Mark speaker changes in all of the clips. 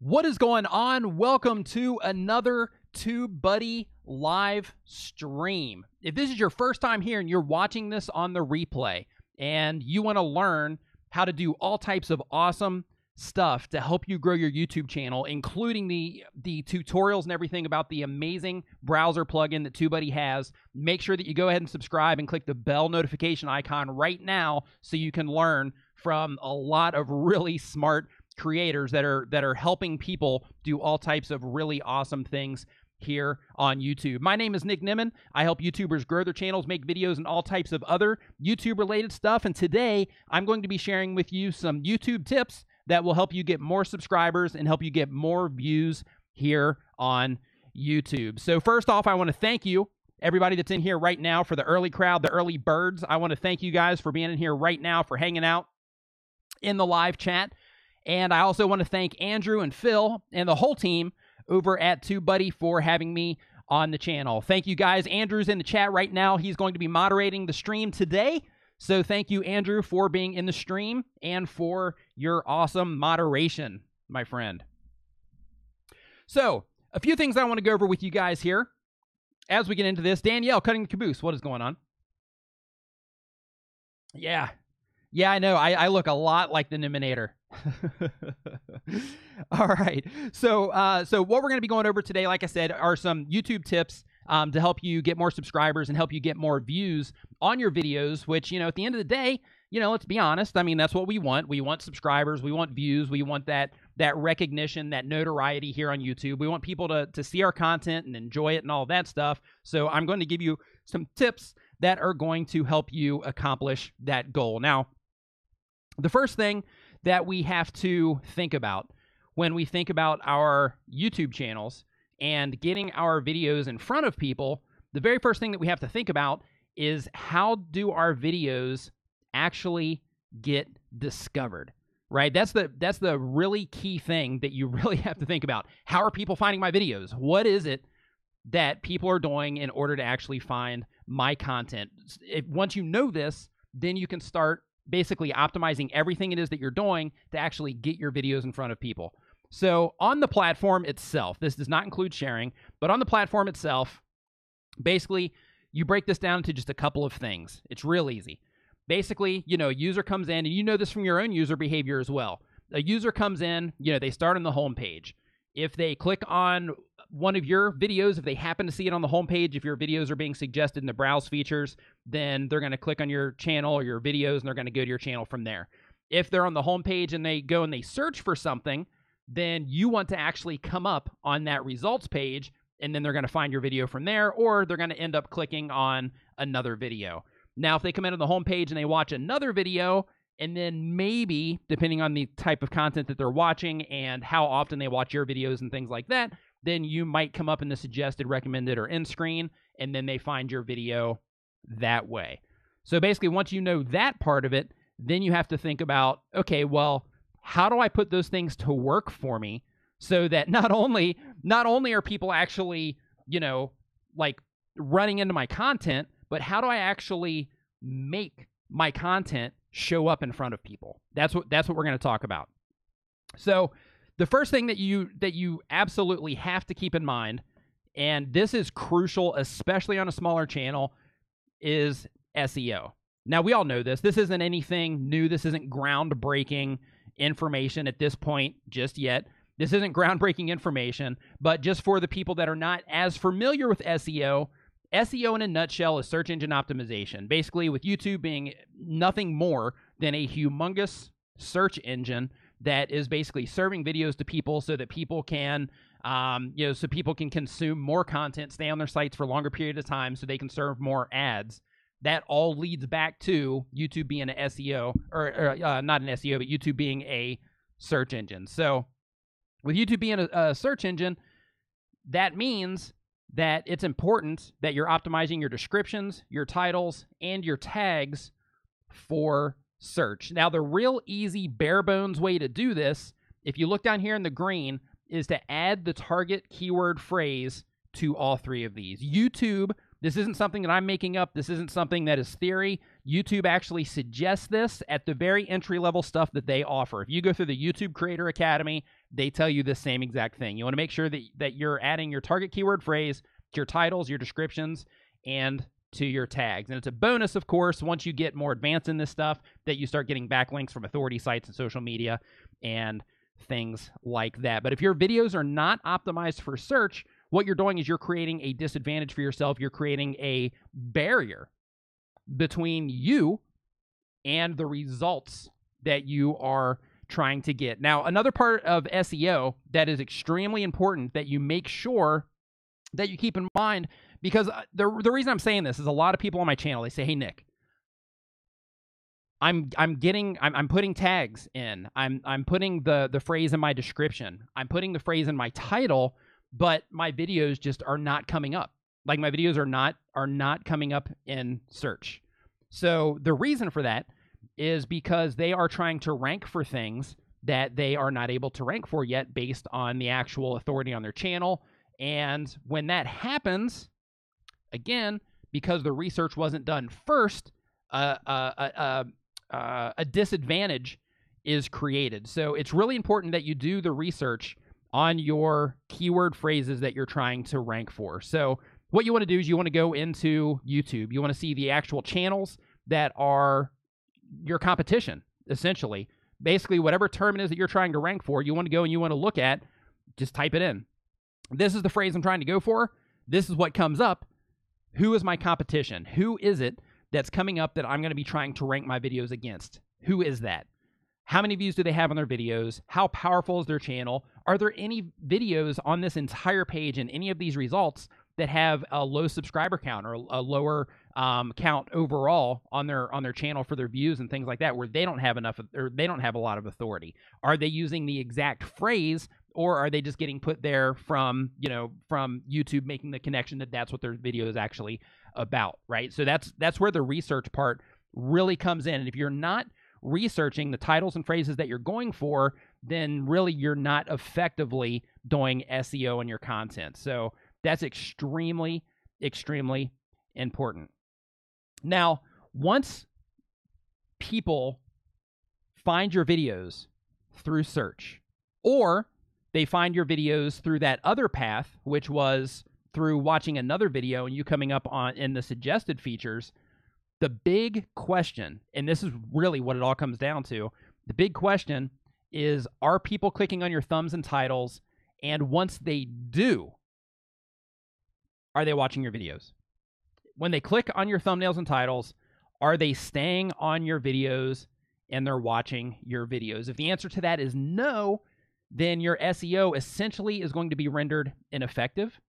Speaker 1: What is going on? Welcome to another TubeBuddy live stream. If this is your first time here and you're watching this on the replay and you want to learn how to do all types of awesome stuff to help you grow your YouTube channel, including the tutorials and everything about the amazing browser plugin that TubeBuddy has, make sure that you go ahead and subscribe and click the bell notification icon right now so you can learn from a lot of really smart creators that are helping people do all types of really awesome things here on YouTube. My name is Nimmin. I help YouTubers grow their channels, make videos, and all types of other YouTube-related stuff. And today, I'm going to be sharing with you some YouTube tips that will help you get more subscribers and help you get more views here on YouTube. So first off, I want to thank you, everybody that's in here right now, for the early crowd, the early birds. I want to thank you guys for being in here right now, for hanging out in the live chat. And I also want to thank Andrew and Phil and the whole team over at TubeBuddy for having me on the channel. Thank you guys. Andrew's in the chat right now. He's going to be moderating the stream today. So thank you, Andrew, for being in the stream and for your awesome moderation, my friend. So a few things I want to go over with you guys here as we get into this. Danielle, cutting the caboose. What is going on? Yeah, I know. I look a lot like the Nimminator. All right. So what we're going to be going over today, like I said, are some YouTube tips to help you get more subscribers and help you get more views on your videos, which, at the end of the day, let's be honest. I mean, that's what we want. We want subscribers. We want views. We want that recognition, that notoriety here on YouTube. We want people to see our content and enjoy it and all that stuff. So I'm going to give you some tips that are going to help you accomplish that goal. Now, the first thing that we have to think about when we think about our YouTube channels and getting our videos in front of people, the very first thing that we have to think about is, how do our videos actually get discovered, right? That's the really key thing that you really have to think about. How are people finding my videos? What is it that people are doing in order to actually find my content? Once you know this, then you can start basically optimizing everything it is that you're doing to actually get your videos in front of people. So on the platform itself, this does not include sharing, but on the platform itself, basically, you break this down to just a couple of things. It's real easy. Basically, a user comes in, and you know this from your own user behavior as well. A user comes in, they start on the home page. If they click on one of your videos, if they happen to see it on the homepage, if your videos are being suggested in the browse features, then they're going to click on your channel or your videos, and they're going to go to your channel from there. If they're on the homepage and they go and they search for something, then you want to actually come up on that results page, and then they're going to find your video from there, or they're going to end up clicking on another video. Now, if they come in on the homepage and they watch another video, and then maybe, depending on the type of content that they're watching and how often they watch your videos and things like that, then you might come up in the suggested, recommended, or end screen, and then they find your video that way. So basically, once you know that part of it, then you have to think about, okay, well, how do I put those things to work for me so that not only are people actually, like running into my content, but how do I actually make my content show up in front of people? That's what we're going to talk about. So the first thing that you absolutely have to keep in mind, and this is crucial, especially on a smaller channel, is SEO. Now, we all know this. This isn't anything new. This isn't groundbreaking information at this point just yet. This isn't groundbreaking information, but just for the people that are not as familiar with SEO, SEO in a nutshell is search engine optimization. Basically, with YouTube being nothing more than a humongous search engine that is basically serving videos to people so that people can, so people can consume more content, stay on their sites for a longer period of time, so they can serve more ads. That all leads back to YouTube being an SEO, or not an SEO, but YouTube being a search engine. So with YouTube being a search engine, that means that it's important that you're optimizing your descriptions, your titles, and your tags for search. Now, the real easy, bare bones way to do this, if you look down here in the green, is to add the target keyword phrase to all three of these. YouTube, This isn't something that I'm making up. This isn't something that is theory. YouTube actually suggests this at the very entry-level stuff that they offer. If you go through the YouTube Creator Academy, they tell you the same exact thing. You want to make sure that you're adding your target keyword phrase to your titles, your descriptions, and to your tags. And it's a bonus, of course, once you get more advanced in this stuff, that you start getting backlinks from authority sites and social media and things like that. But if your videos are not optimized for search, what you're doing is you're creating a disadvantage for yourself. You're creating a barrier between you and the results that you are trying to get. Now, another part of SEO that is extremely important that you make sure that you keep in mind, because the reason I'm saying this is a lot of people on my channel, they say, hey, Nick, I'm putting tags in. I'm putting the phrase in my description. I'm putting the phrase in my title, but my videos just are not coming up. Like, my videos are not coming up in search. So the reason for that is because they are trying to rank for things that they are not able to rank for yet based on the actual authority on their channel. And when that happens, again, because the research wasn't done first, a disadvantage is created. So it's really important that you do the research on your keyword phrases that you're trying to rank for. So what you want to do is you want to go into YouTube. You want to see the actual channels that are your competition, essentially. Basically, whatever term it is that you're trying to rank for, you want to go and you want to look at, just type it in. This is the phrase I'm trying to go for. This is what comes up. Who is my competition? Who is it that's coming up that I'm going to be trying to rank my videos against? Who is that? How many views do they have on their videos? How powerful is their channel? Are there any videos on this entire page in any of these results that have a low subscriber count or a lower count overall on their channel for their views and things like that, where they don't have enough, or they don't have a lot of authority? Are they using the exact phrase, or are they just getting put there from YouTube making the connection that that's what their video is actually about, right? So that's where the research part really comes in. And if you're not researching the titles and phrases that you're going for, then really you're not effectively doing SEO in your content. So that's extremely, extremely important. Now, once people find your videos through search, or they find your videos through that other path, which was through watching another video and you coming up on in the suggested features, the big question, and this is really what it all comes down to, the big question is, are people clicking on your thumbs and titles? And once they do, are they watching your videos? When they click on your thumbnails and titles, are they staying on your videos and they're watching your videos? If the answer to that is no, then your SEO essentially is going to be rendered ineffective,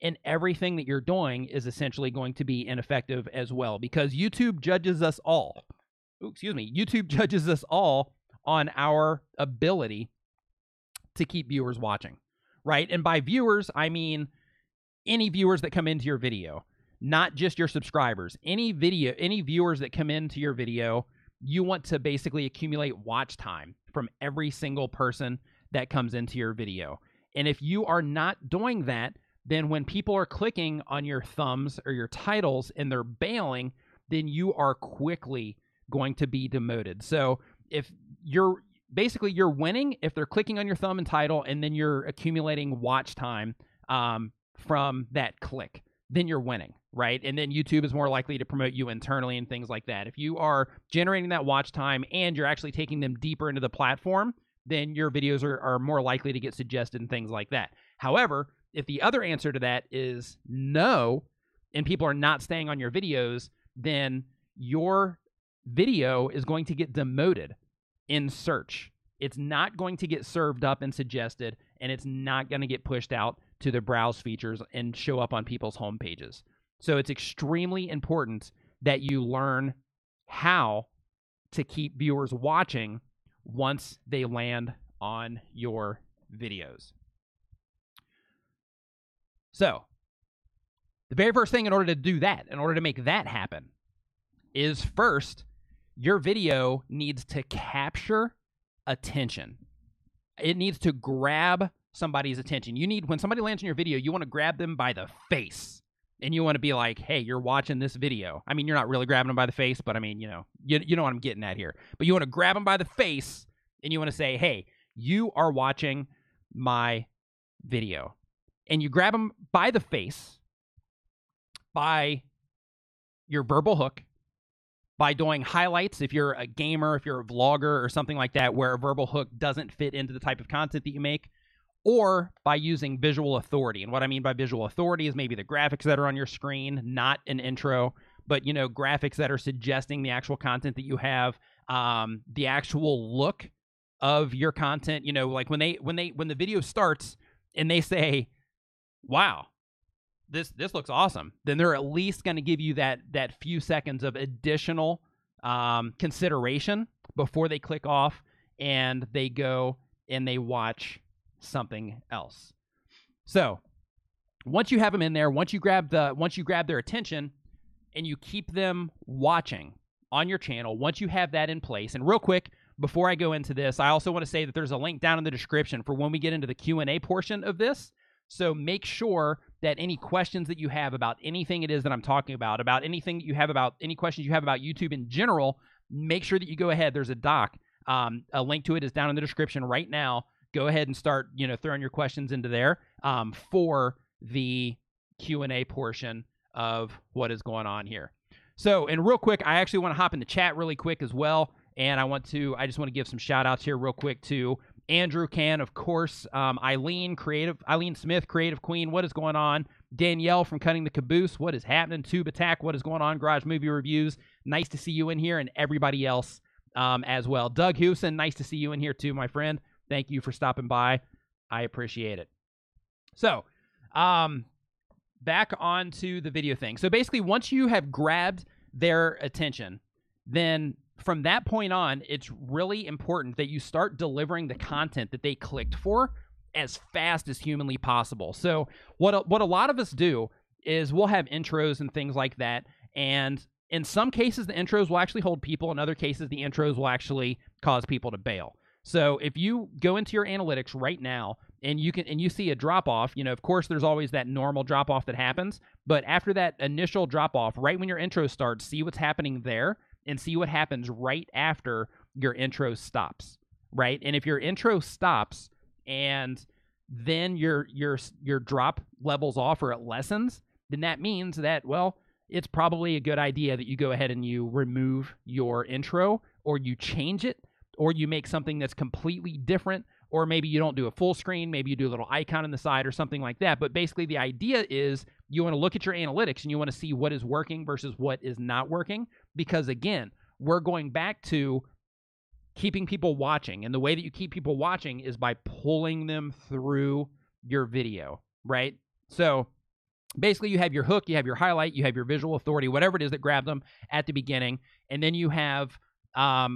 Speaker 1: and everything that you're doing is essentially going to be ineffective as well, because YouTube judges us all. YouTube judges us all on our ability to keep viewers watching, right? And by viewers, I mean any viewers that come into your video, not just your subscribers. Any viewers that come into your video, you want to basically accumulate watch time from every single person that comes into your video. And if you are not doing that, then when people are clicking on your thumbs or your titles and they're bailing, then you are quickly going to be demoted. So if you're winning if they're clicking on your thumb and title, and then you're accumulating watch time from that click, then you're winning, right? And then YouTube is more likely to promote you internally and things like that. If you are generating that watch time and you're actually taking them deeper into the platform, then your videos are more likely to get suggested and things like that. However, if the other answer to that is no, and people are not staying on your videos, then your video is going to get demoted in search. It's not going to get served up and suggested, and it's not going to get pushed out to the browse features and show up on people's home pages. So it's extremely important that you learn how to keep viewers watching once they land on your videos. So the very first thing in order to do that, in order to make that happen, is first, your video needs to capture attention. It needs to grab somebody's attention. When somebody lands on your video, you want to grab them by the face. and you want to be like, hey, you're watching this video. I mean, you're not really grabbing them by the face, but I mean, you know what I'm getting at here. But you want to grab them by the face, and you want to say, hey, you are watching my video. And you grab them by the face by your verbal hook, by doing highlights if you're a gamer, if you're a vlogger or something like that, where a verbal hook doesn't fit into the type of content that you make, or by using visual authority. And what I mean by visual authority is maybe the graphics that are on your screen, not an intro, but, you know, graphics that are suggesting the actual content that you have, the actual look of your content. You know, like when the video starts and they say, wow, this looks awesome, then they're at least going to give you that few seconds of additional consideration before they click off and they go and they watch something else. So once you have them in there, once you grab their attention and you keep them watching on your channel, once you have that in place, and real quick, before I go into this, I also want to say that there's a link down in the description for when we get into the Q&A portion of this. So make sure that any questions that you have about anything it is that I'm talking about anything that you have about, any questions you have about YouTube in general, make sure that you go ahead. There's a doc. A link to it is down in the description right now. Go ahead and start, you know, throwing your questions into there for the Q&A portion of what is going on here. So, and real quick, I actually want to hop in the chat really quick as well. And I just want to give some shout outs here real quick to Andrew Can, of course, Eileen Smith, Creative Queen, what is going on? Danielle from Cutting the Caboose, what is happening? Tube Attack, what is going on? Garage Movie Reviews, nice to see you in here, and everybody else as well. Doug Hewson, nice to see you in here too, my friend. Thank you for stopping by. I appreciate it. So, back onto the video thing. So basically, once you have grabbed their attention, then from that point on, it's really important that you start delivering the content that they clicked for as fast as humanly possible. So what a lot of us do is we'll have intros and things like that, and in some cases, the intros will actually hold people. In other cases, the intros will actually cause people to bail. So if you go into your analytics right now and you see a drop off, you know, of course, there's always that normal drop off that happens. But after that initial drop off, right when your intro starts, see what's happening there and see what happens right after your intro stops, right? And if your intro stops and then your drop levels off or it lessens, then that means that, well, it's probably a good idea that you go ahead and you remove your intro, or you change it, or you make something that's completely different, or maybe you don't do a full screen, maybe you do a little icon on the side or something like that. But basically the idea is you want to look at your analytics and you want to see what is working versus what is not working, because again, we're going back to keeping people watching, and the way that you keep people watching is by pulling them through your video, right? So basically you have your hook, you have your highlight, you have your visual authority, whatever it is that grabbed them at the beginning, and then you have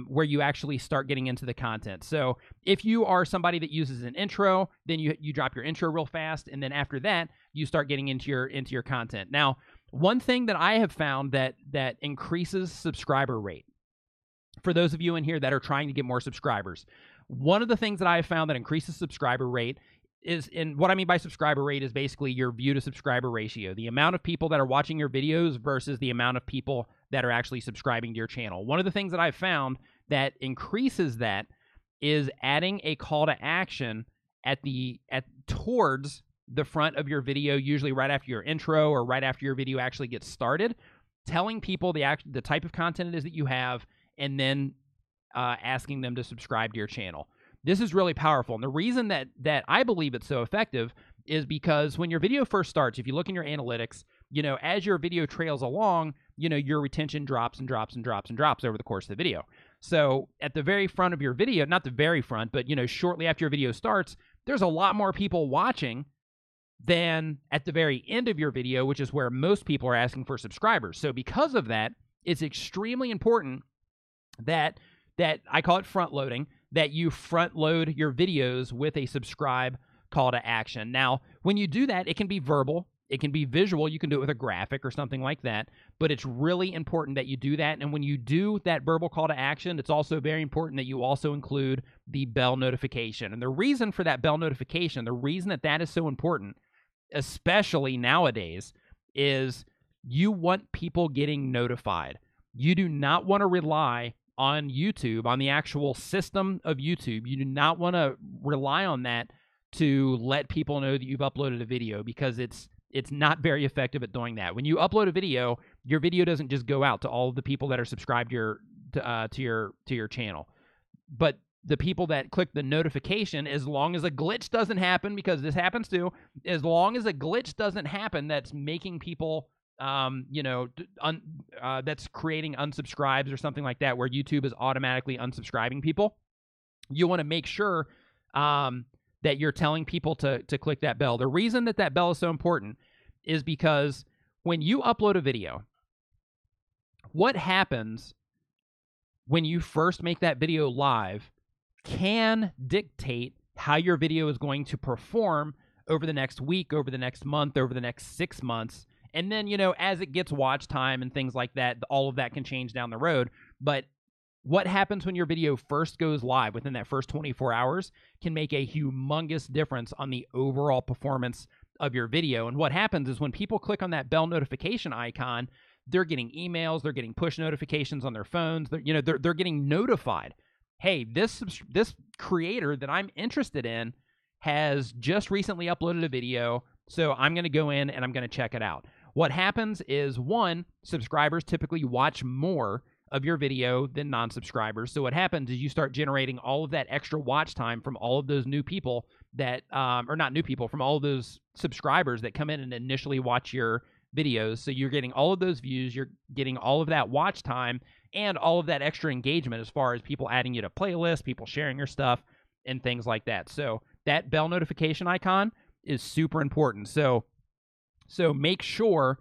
Speaker 1: where you actually start getting into the content. So if you are somebody that uses an intro, then you drop your intro real fast, and then after that, you start getting into your content. Now, one thing that I have found that increases subscriber rate, for those of you in here that are trying to get more subscribers, one of the things that I have found that increases subscriber rate is, and what I mean by subscriber rate is basically your view to subscriber ratio, the amount of people that are watching your videos versus the amount of people that are actually subscribing to your channel. One of the things that I've found that increases that is adding a call to action towards the front of your video, usually right after your intro or right after your video actually gets started, telling people the type of content it is that you have, and then asking them to subscribe to your channel. This is really powerful. And the reason that I believe it's so effective is because when your video first starts, if you look in your analytics, you know, as your video trails along, you know, your retention drops and drops and drops and drops over the course of the video. So at the very front of your video, not the very front, but, you know, shortly after your video starts, there's a lot more people watching than at the very end of your video, which is where most people are asking for subscribers. So because of that, it's extremely important that I call it front loading, that you front load your videos with a subscribe call to action. Now, when you do that, it can be verbal, it can be visual, you can do it with a graphic or something like that, but it's really important that you do that. And when you do that verbal call to action, it's also very important that you also include the bell notification. And the reason for that bell notification, the reason that is so important, especially nowadays, is you want people getting notified. You do not want to rely on YouTube, on the actual system of YouTube. You do not want to rely on that to let people know that you've uploaded a video, because it's not very effective at doing that. When you upload a video, your video doesn't just go out to all of the people that are subscribed to your channel. But the people that click the notification, as long as a glitch doesn't happen, because this happens too, as long as a glitch doesn't happen that's making people, that's creating unsubscribes or something like that, where YouTube is automatically unsubscribing people, you want to make sure that you're telling people to click that bell. The reason that bell is so important is because when you upload a video, what happens when you first make that video live can dictate how your video is going to perform over the next week, over the next month, over the next 6 months. And then, as it gets watch time and things like that, all of that can change down the road. But what happens when your video first goes live within that first 24 hours can make a humongous difference on the overall performance of your video. And what happens is when people click on that bell notification icon, they're getting emails, they're getting push notifications on their phones, they're getting notified. Hey, this creator that I'm interested in has just recently uploaded a video, so I'm going to go in and I'm going to check it out. What happens is, one, subscribers typically watch more of your video than non-subscribers. So what happens is you start generating all of that extra watch time from all of those new people that, or not new people, from all of those subscribers that come in and initially watch your videos. So you're getting all of those views, you're getting all of that watch time, and all of that extra engagement as far as people adding you to playlists, people sharing your stuff, and things like that. So that bell notification icon is super important. So make sure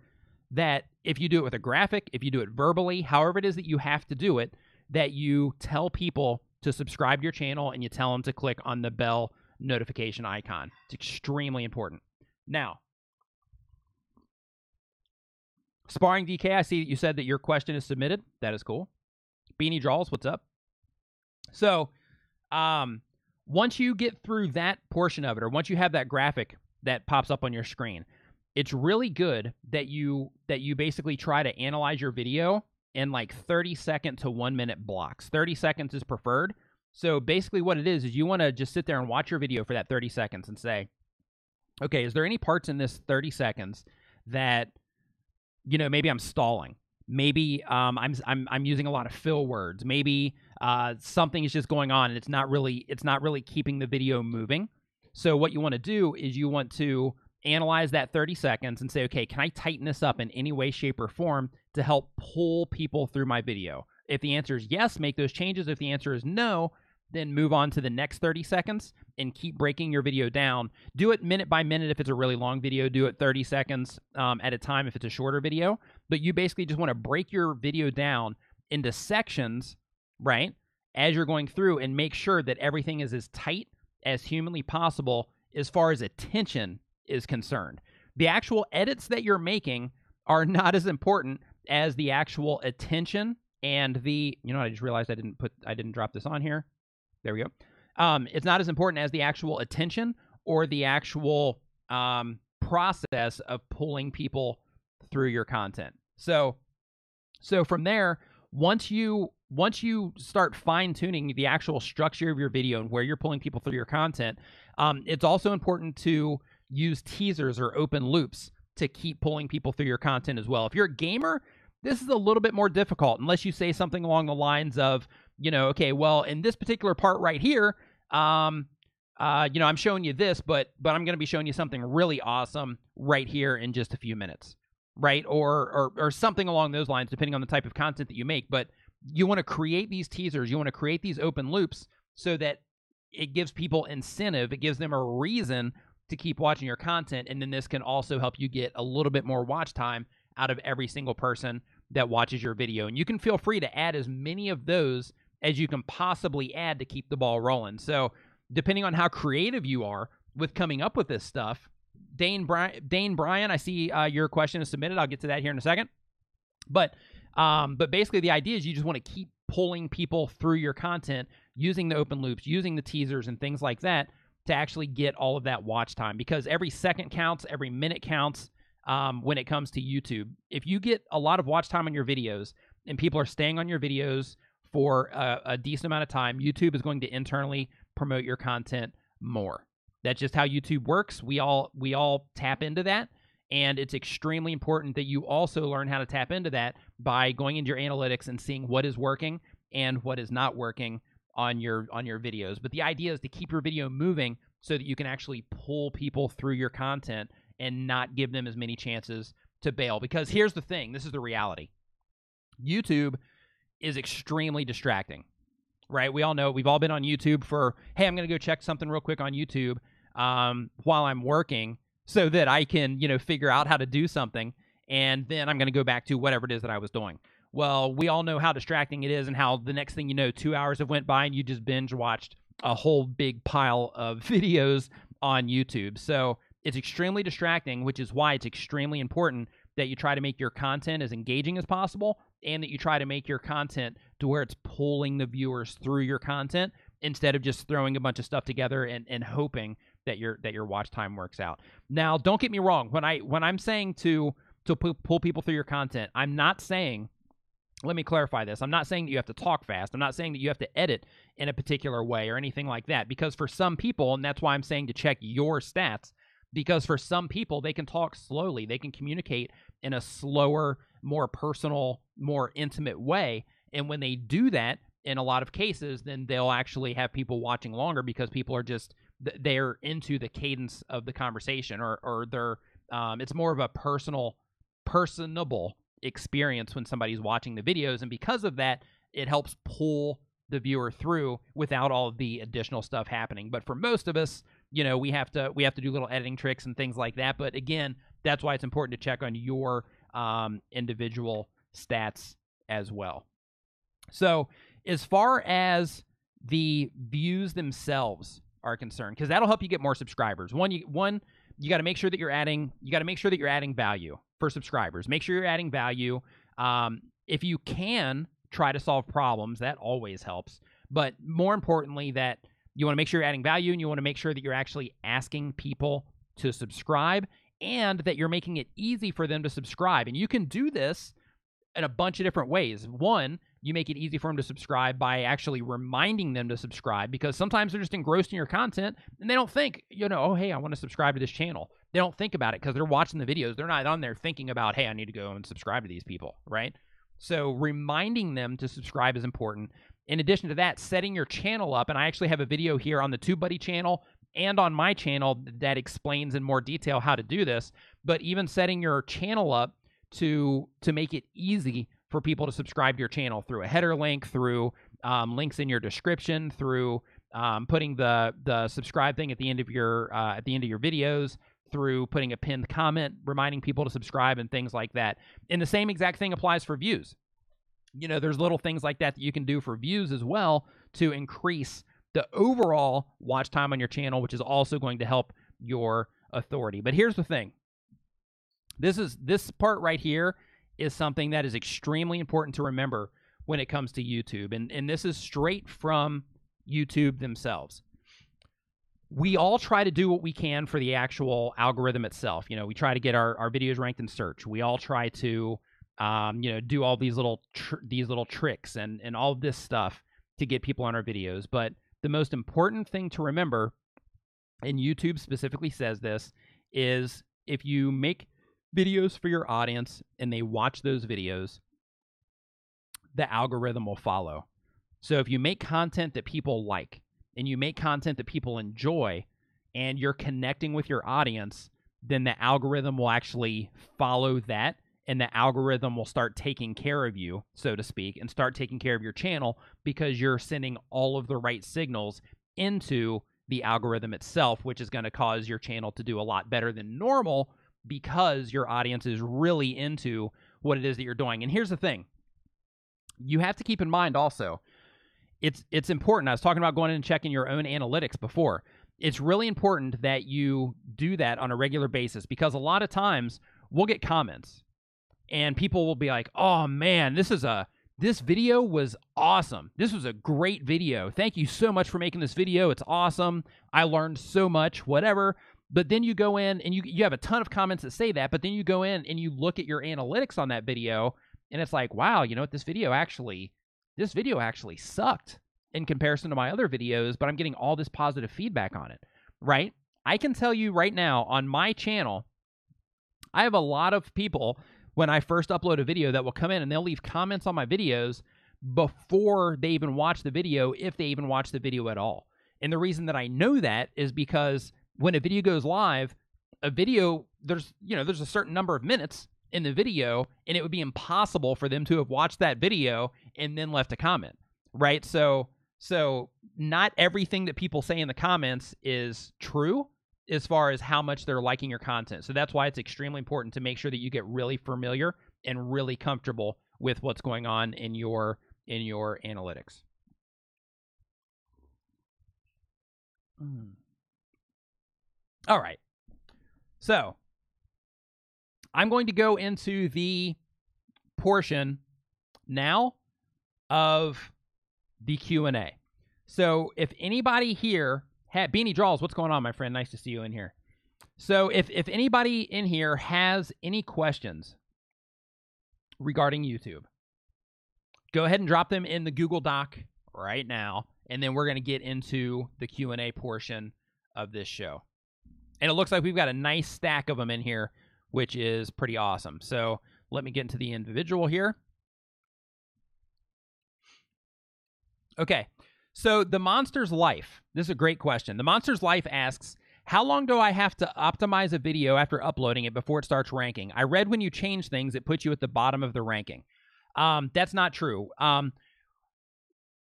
Speaker 1: that if you do it with a graphic, if you do it verbally, however it is that you have to do it, that you tell people to subscribe to your channel and you tell them to click on the bell notification icon. It's extremely important. Now, Sparring DK, I see that you said that your question is submitted. That is cool. Beanie Draws, what's up? So, once you get through that portion of it, or once you have that graphic that pops up on your screen, it's really good that you basically try to analyze your video in like 30-second to 1-minute blocks. 30 seconds is preferred. So basically what it is you want to just sit there and watch your video for that 30 seconds and say, okay, is there any parts in this 30 seconds that, maybe I'm stalling? Maybe I'm using a lot of fill words. Maybe something is just going on and it's not really keeping the video moving. So what you want to do is you want to analyze that 30 seconds and say, okay, can I tighten this up in any way, shape, or form to help pull people through my video? If the answer is yes, make those changes. If the answer is no, then move on to the next 30 seconds and keep breaking your video down. Do it minute by minute if it's a really long video. Do it 30 seconds at a time if it's a shorter video. But you basically just want to break your video down into sections, right, as you're going through, and make sure that everything is as tight as humanly possible as far as attention is concerned. The actual edits that you're making are not as important as the actual attention and the, I just realized I didn't drop this on here. There we go. It's not as important as the actual attention or the actual process of pulling people through your content. So from there, once you start fine-tuning the actual structure of your video and where you're pulling people through your content, it's also important to use teasers or open loops to keep pulling people through your content as well. If you're a gamer, this is a little bit more difficult unless you say something along the lines of, okay, well, in this particular part right here, I'm showing you this, but I'm going to be showing you something really awesome right here in just a few minutes, right? Or something along those lines, depending on the type of content that you make. But you want to create these teasers, you want to create these open loops so that it gives people incentive, it gives them a reason to keep watching your content, and then this can also help you get a little bit more watch time out of every single person that watches your video. And you can feel free to add as many of those as you can possibly add to keep the ball rolling. So depending on how creative you are with coming up with this stuff, Dane Bryan, I see your question is submitted. I'll get to that here in a second. But basically the idea is you just want to keep pulling people through your content using the open loops, using the teasers and things like that to actually get all of that watch time, because every second counts, every minute counts. when it comes to YouTube. If you get a lot of watch time on your videos and people are staying on your videos for a decent amount of time, YouTube is going to internally promote your content more. That's just how YouTube works. We all tap into that, and it's extremely important that you also learn how to tap into that by going into your analytics and seeing what is working and what is not working on your videos. But the idea is to keep your video moving so that you can actually pull people through your content and not give them as many chances to bail. Because here's the thing, this is the reality. YouTube is extremely distracting, right? We all know, we've all been on YouTube for, hey, I'm going to go check something real quick on YouTube while I'm working so that I can, figure out how to do something, and then I'm going to go back to whatever it is that I was doing. Well, we all know how distracting it is, and how the next thing you know, 2 hours have went by and you just binge watched a whole big pile of videos on YouTube. So it's extremely distracting, which is why it's extremely important that you try to make your content as engaging as possible, and that you try to make your content to where it's pulling the viewers through your content instead of just throwing a bunch of stuff together and hoping that your watch time works out. Now, don't get me wrong. When I'm saying to pull people through your content, I'm not saying, let me clarify this. I'm not saying that you have to talk fast. I'm not saying that you have to edit in a particular way or anything like that, because for some people, and that's why I'm saying to check your stats, because for some people, they can talk slowly. They can communicate in a slower, more personal, more intimate way. And when they do that, in a lot of cases, then they'll actually have people watching longer, because people are just, they're into the cadence of the conversation, or they're, it's more of a personable experience when somebody's watching the videos. And because of that, it helps pull the viewer through without all of the additional stuff happening. But for most of us, we have to do little editing tricks and things like that. But again, that's why it's important to check on your individual stats as well. So as far as the views themselves are concerned, because that'll help you get more subscribers. You got to make sure that you're adding value for subscribers. Make sure you're adding value. If you can try to solve problems, that always helps. But more importantly, that you want to make sure you're adding value, and you want to make sure that you're actually asking people to subscribe, and that you're making it easy for them to subscribe. And you can do this in a bunch of different ways. One, you make it easy for them to subscribe by actually reminding them to subscribe, because sometimes they're just engrossed in your content and they don't think, oh, hey, I want to subscribe to this channel. They don't think about it because they're watching the videos. They're not on there thinking about, hey, I need to go and subscribe to these people, right? So reminding them to subscribe is important. In addition to that, setting your channel up, and I actually have a video here on the TubeBuddy channel and on my channel that explains in more detail how to do this, but even setting your channel up to make it easy for people to subscribe to your channel through a header link, through links in your description, through putting the subscribe thing at the end of your videos, through putting a pinned comment reminding people to subscribe, and things like that. And the same exact thing applies for views. There's little things like that you can do for views as well to increase the overall watch time on your channel, which is also going to help your authority. But here's the thing. This part right here is something that is extremely important to remember when it comes to YouTube. And this is straight from YouTube themselves. We all try to do what we can for the actual algorithm itself. We try to get our videos ranked in search. We all try to, do all these little tricks and all of this stuff to get people on our videos. But the most important thing to remember, and YouTube specifically says this, is if you make videos for your audience and they watch those videos, the algorithm will follow. So if you make content that people like, and you make content that people enjoy, and you're connecting with your audience, then the algorithm will actually follow that, and the algorithm will start taking care of you, so to speak, and start taking care of your channel, because you're sending all of the right signals into the algorithm itself, which is going to cause your channel to do a lot better than normal, because your audience is really into what it is that you're doing. And here's the thing. You have to keep in mind also, it's important. I was talking about going in and checking your own analytics before. It's really important that you do that on a regular basis, because a lot of times we'll get comments and people will be like, oh man, this video was awesome. This was a great video. Thank you so much for making this video. It's awesome. I learned so much, whatever. But then you go in and you have a ton of comments that say that, but then you go in and you look at your analytics on that video, and it's like, wow, you know what, this video actually sucked in comparison to my other videos, but I'm getting all this positive feedback on it, right? I can tell you right now on my channel, I have a lot of people when I first upload a video that will come in and they'll leave comments on my videos before they even watch the video, if they even watch the video at all. And the reason that I know that is because when a video goes live, a video, there's a certain number of minutes in the video, and it would be impossible for them to have watched that video and then left a comment, right? So not everything that people say in the comments is true as far as how much they're liking your content. So that's why it's extremely important to make sure that you get really familiar and really comfortable with what's going on in your analytics. All right. So I'm going to go into the portion now of the Q&A. So if anybody here Beanie Draws, what's going on, my friend? Nice to see you in here. So if anybody in here has any questions regarding YouTube, go ahead and drop them in the Google Doc right now, and then we're going to get into the Q&A portion of this show. And it looks like we've got a nice stack of them in here, which is pretty awesome. So let me get into the individual here. Okay. So the Monster's Life, this is a great question. The Monster's Life asks, how long do I have to optimize a video after uploading it before it starts ranking? I read when you change things, it puts you at the bottom of the ranking. That's not true.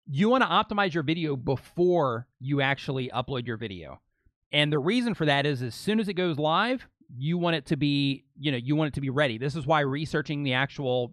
Speaker 1: You want to optimize your video before you actually upload your video. And the reason for that is as soon as it goes live, you want it to be, you want it to be ready. This is why researching the actual,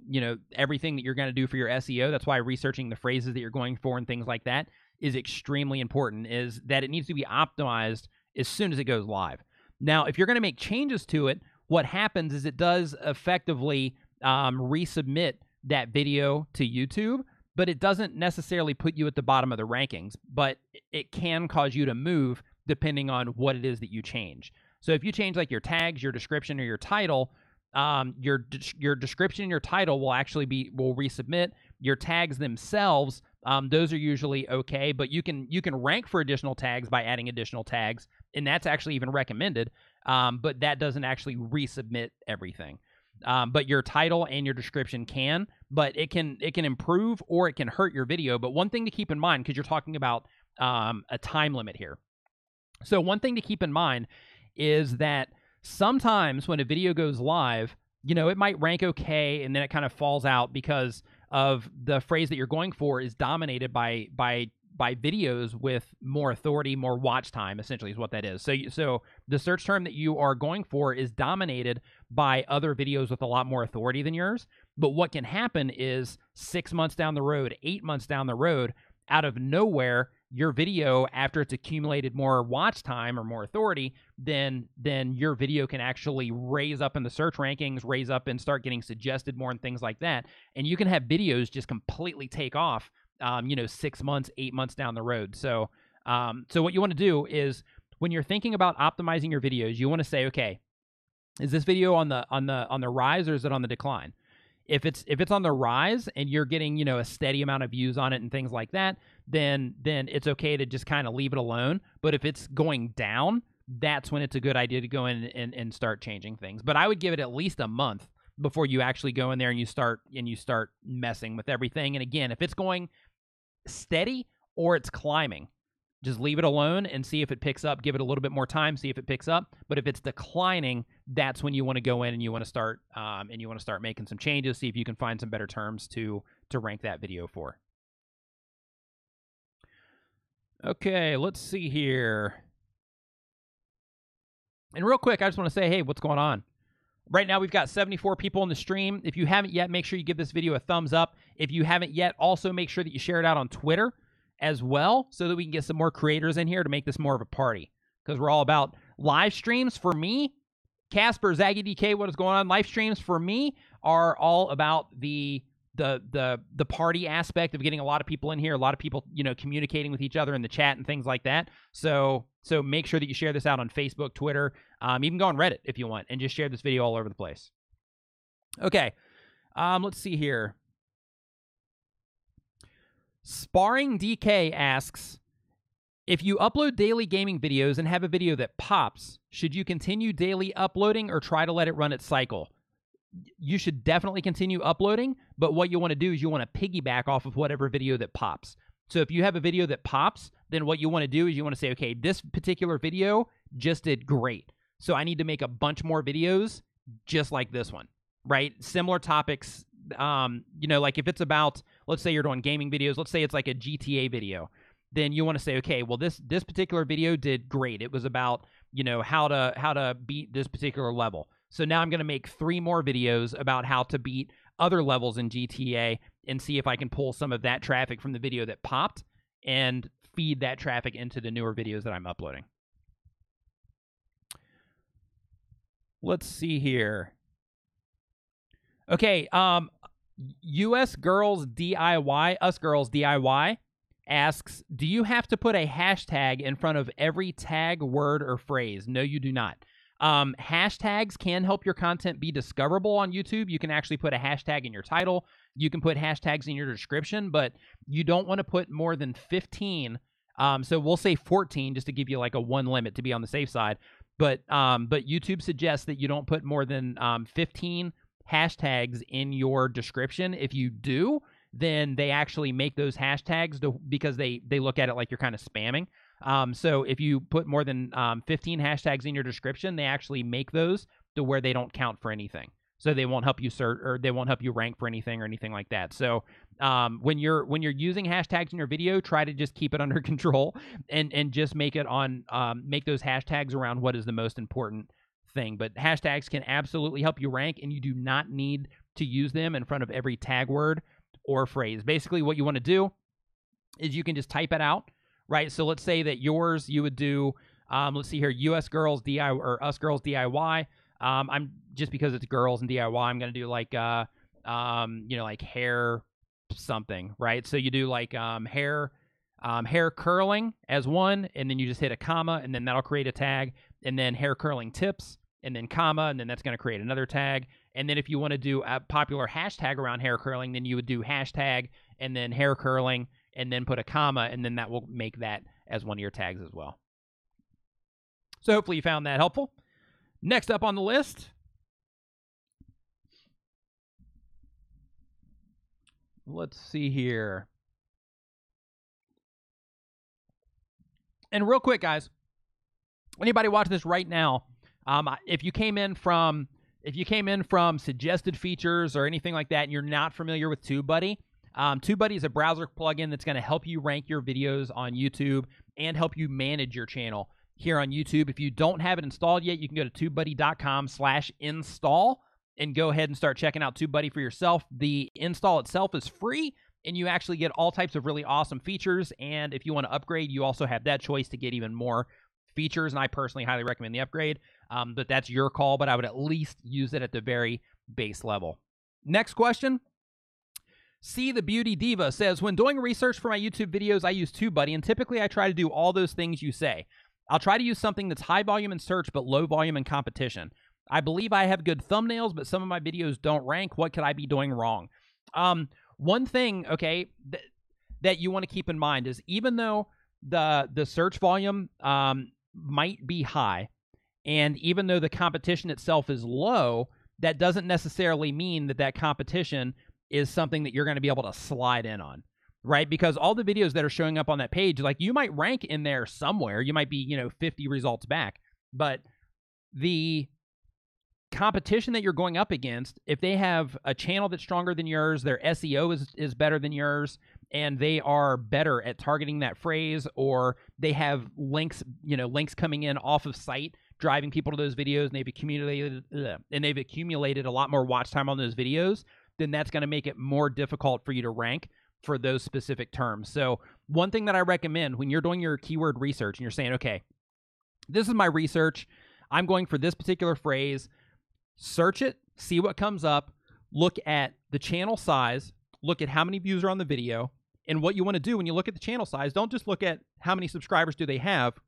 Speaker 1: everything that you're going to do for your SEO, that's why researching the phrases that you're going for and things like that is extremely important, is that it needs to be optimized as soon as it goes live. Now, if you're going to make changes to it, what happens is it does effectively resubmit that video to YouTube, but it doesn't necessarily put you at the bottom of the rankings, but it can cause you to move depending on what it is that you change. So if you change like your tags, your description, or your title, your description and your title will actually will resubmit. Your tags themselves, those are usually okay, but you can rank for additional tags by adding additional tags, and that's actually even recommended. But that doesn't actually resubmit everything. But your title and your description can, but it can improve or it can hurt your video. But one thing to keep in mind, because you're talking about a time limit here. So one thing to keep in mind is that sometimes when a video goes live, it might rank okay, and then it kind of falls out because of the phrase that you're going for is dominated by videos with more authority, more watch time, essentially is what that is. So the search term that you are going for is dominated by other videos with a lot more authority than yours. But what can happen is 6 months down the road, 8 months down the road, out of nowhere, your video, after it's accumulated more watch time or more authority, then your video can actually raise up in the search rankings, raise up and start getting suggested more and things like that. And you can have videos just completely take off, 6 months, 8 months down the road. So what you want to do is when you're thinking about optimizing your videos, you want to say, okay, is this video on the rise or is it on the decline? If it's on the rise and you're getting, a steady amount of views on it and things like that, then it's okay to just kind of leave it alone. But if it's going down, that's when it's a good idea to go in and start changing things. But I would give it at least a month before you actually go in there and you start messing with everything. And again, if it's going steady or it's climbing, just leave it alone and see if it picks up. Give it a little bit more time, see if it picks up. But if it's declining, that's when you want to go in and you want to start making some changes. See if you can find some better terms to rank that video for. Okay, let's see here. And real quick, I just want to say, hey, what's going on? Right now, we've got 74 people in the stream. If you haven't yet, make sure you give this video a thumbs up. If you haven't yet, also make sure that you share it out on Twitter as well, so that we can get some more creators in here to make this more of a party, because we're all about live streams. For me, Casper, Zaggy DK, what is going on? Live streams for me are all about the party aspect of getting a lot of people in here, a lot of people, communicating with each other in the chat and things like that. So So make sure that you share this out on Facebook, Twitter, even go on Reddit if you want, and just share this video all over the place. Okay, let's see here. Sparring DK asks, if you upload daily gaming videos and have a video that pops, should you continue daily uploading or try to let it run its cycle? You should definitely continue uploading, but what you want to do is you want to piggyback off of whatever video that pops. So if you have a video that pops, then what you want to do is you want to say, okay, this particular video just did great, so I need to make a bunch more videos just like this one, right? Similar topics, you know, like if it's about, let's say you're doing gaming videos, let's say it's like a GTA video, then you want to say, okay, well, this particular video did great. It was about, you know, how to beat this particular level. So now I'm going to make 3 more videos about how to beat other levels in GTA and see if I can pull some of that traffic from the video that popped and feed that traffic into the newer videos that I'm uploading. Let's see here. Okay, US Girls DIY asks, do you have to put a hashtag in front of every tag, word, or phrase? No, you do not. Hashtags can help your content be discoverable on YouTube. You can actually put a hashtag in your title. You can put hashtags in your description, but you don't want to put more than 15. So we'll say 14 just to give you like a 1 limit to be on the safe side. But YouTube suggests that you don't put more than 15 hashtags in your description. If you do, then they actually make those hashtags because they look at it like you're kind of spamming. So if you put more than 15 hashtags in your description, they actually make those to where they don't count for anything. So they won't help you search, or they won't help you rank for anything or anything like that. So when you're using hashtags in your video, try to just keep it under control and just make it on make those hashtags around what is the most important thing. But hashtags can absolutely help you rank, and you do not need to use them in front of every tag word or phrase. Basically, what you want to do is you can just type it out, right? So let's say that yours, you would do, let's see here, US Girls DIY or Us Girls DIY. I'm just because it's girls and DIY, I'm gonna do like, you know, like hair something, right? So you do like hair curling as one, and then you just hit a comma, and then that'll create a tag, and then hair curling tips, and then comma, and then that's gonna create another tag. And then if you want to do a popular hashtag around hair curling, then you would do hashtag and then hair curling and then put a comma, and then that will make that as one of your tags as well. So hopefully you found that helpful. Next up on the list, let's see here. And real quick, guys, anybody watching this right now, if you came in from suggested features or anything like that, and you're not familiar with TubeBuddy, TubeBuddy is a browser plugin that's going to help you rank your videos on YouTube and help you manage your channel here on YouTube. If you don't have it installed yet, you can go to TubeBuddy.com/install and go ahead and start checking out TubeBuddy for yourself. The install itself is free, and you actually get all types of really awesome features. And if you want to upgrade, you also have that choice to get even more features, and I personally highly recommend the upgrade. But that's your call, but I would at least use it at the very base level. Next question. See the Beauty Diva says, when doing research for my YouTube videos, I use TubeBuddy, and typically I try to do all those things you say. I'll try to use something that's high volume in search, but low volume in competition. I believe I have good thumbnails, but some of my videos don't rank. What could I be doing wrong? One thing, okay, that you want to keep in mind is even though the search volume might be high, and even though the competition itself is low, that doesn't necessarily mean that competition is something that you're going to be able to slide in on, right? Because all the videos that are showing up on that page, like you might rank in there somewhere. You might be, 50 results back. But the competition that you're going up against, if they have a channel that's stronger than yours, their SEO is better than yours, and they are better at targeting that phrase, or they have links coming in off of site, driving people to those videos, and they've accumulated a lot more watch time on those videos, then that's going to make it more difficult for you to rank for those specific terms. So one thing that I recommend when you're doing your keyword research and you're saying, okay, this is my research, I'm going for this particular phrase, search it, see what comes up, look at the channel size, look at how many views are on the video, and what you want to do when you look at the channel size, don't just look at how many subscribers do they have,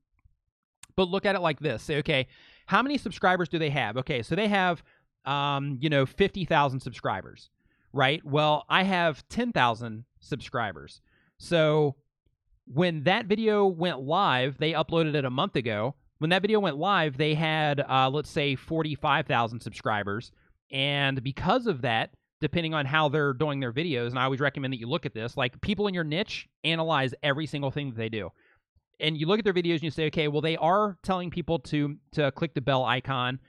Speaker 1: But look at it like this. Say, okay, how many subscribers do they have? Okay, so they have, 50,000 subscribers, right? Well, I have 10,000 subscribers. So when that video went live, they uploaded it a month ago. When that video went live, they had, let's say, 45,000 subscribers. And because of that, depending on how they're doing their videos, and I always recommend that you look at this, like people in your niche analyze every single thing that they do. And you look at their videos and you say, okay, well, they are telling people to click the bell icon.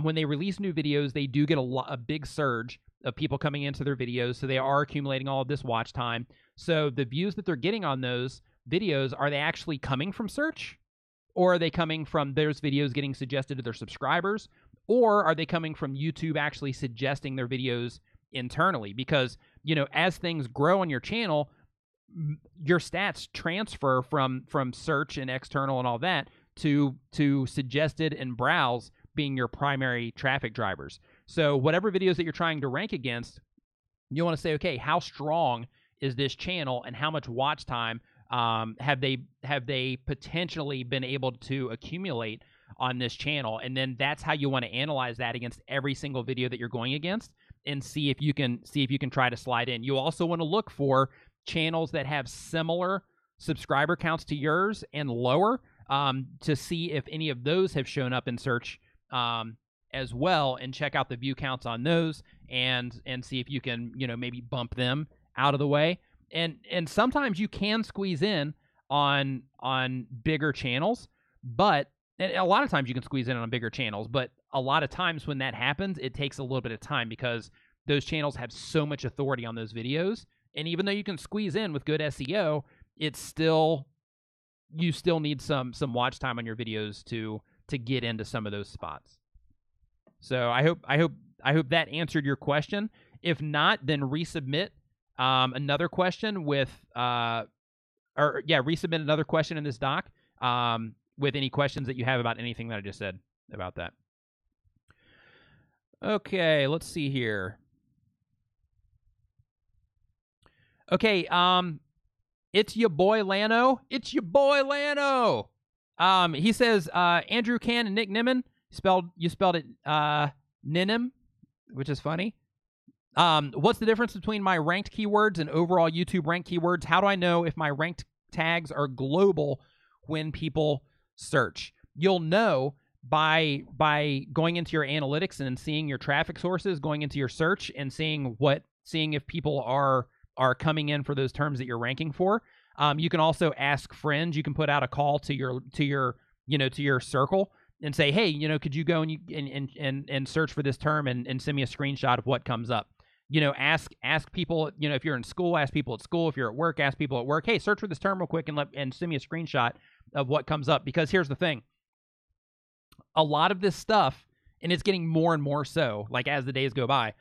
Speaker 1: When they release new videos, they do get a big surge of people coming into their videos. So they are accumulating all of this watch time. So the views that they're getting on those videos, are they actually coming from search? Or are they coming from those videos getting suggested to their subscribers? Or are they coming from YouTube actually suggesting their videos internally? Because, as things grow on your channel, your stats transfer from search and external and all that to suggested and browse being your primary traffic drivers. So whatever videos that you're trying to rank against, you want to say, okay, how strong is this channel and how much watch time have they potentially been able to accumulate on this channel? And then that's how you want to analyze that against every single video that you're going against and see if you can try to slide in. You also want to look for channels that have similar subscriber counts to yours and lower, to see if any of those have shown up in search as well, and check out the view counts on those and see if you can, maybe bump them out of the way. And sometimes you can squeeze in on bigger channels, but and a lot of times you can squeeze in on bigger channels, but a lot of times when that happens, it takes a little bit of time because those channels have so much authority on those videos. And even though you can squeeze in with good SEO, you still need some watch time on your videos to get into some of those spots. So I hope that answered your question. If not, then resubmit another question resubmit another question in this doc with any questions that you have about anything that I just said about that. Okay, let's see here. Okay, it's your boy Lano. It's your boy Lano. He says Andrew Can and Nick Nimmin. You spelled it Ninim, which is funny. What's the difference between my ranked keywords and overall YouTube ranked keywords? How do I know if my ranked tags are global when people search? You'll know by going into your analytics and seeing your traffic sources, going into your search and seeing if people are coming in for those terms that you're ranking for. You can also ask friends. You can put out a call to your circle and say, hey, could you go and search for this term and send me a screenshot of what comes up. Ask people, if you're in school, ask people at school. If you're at work, ask people at work, hey, search for this term real quick and send me a screenshot of what comes up. Because here's the thing. A lot of this stuff, and it's getting more and more so, like as the days go by,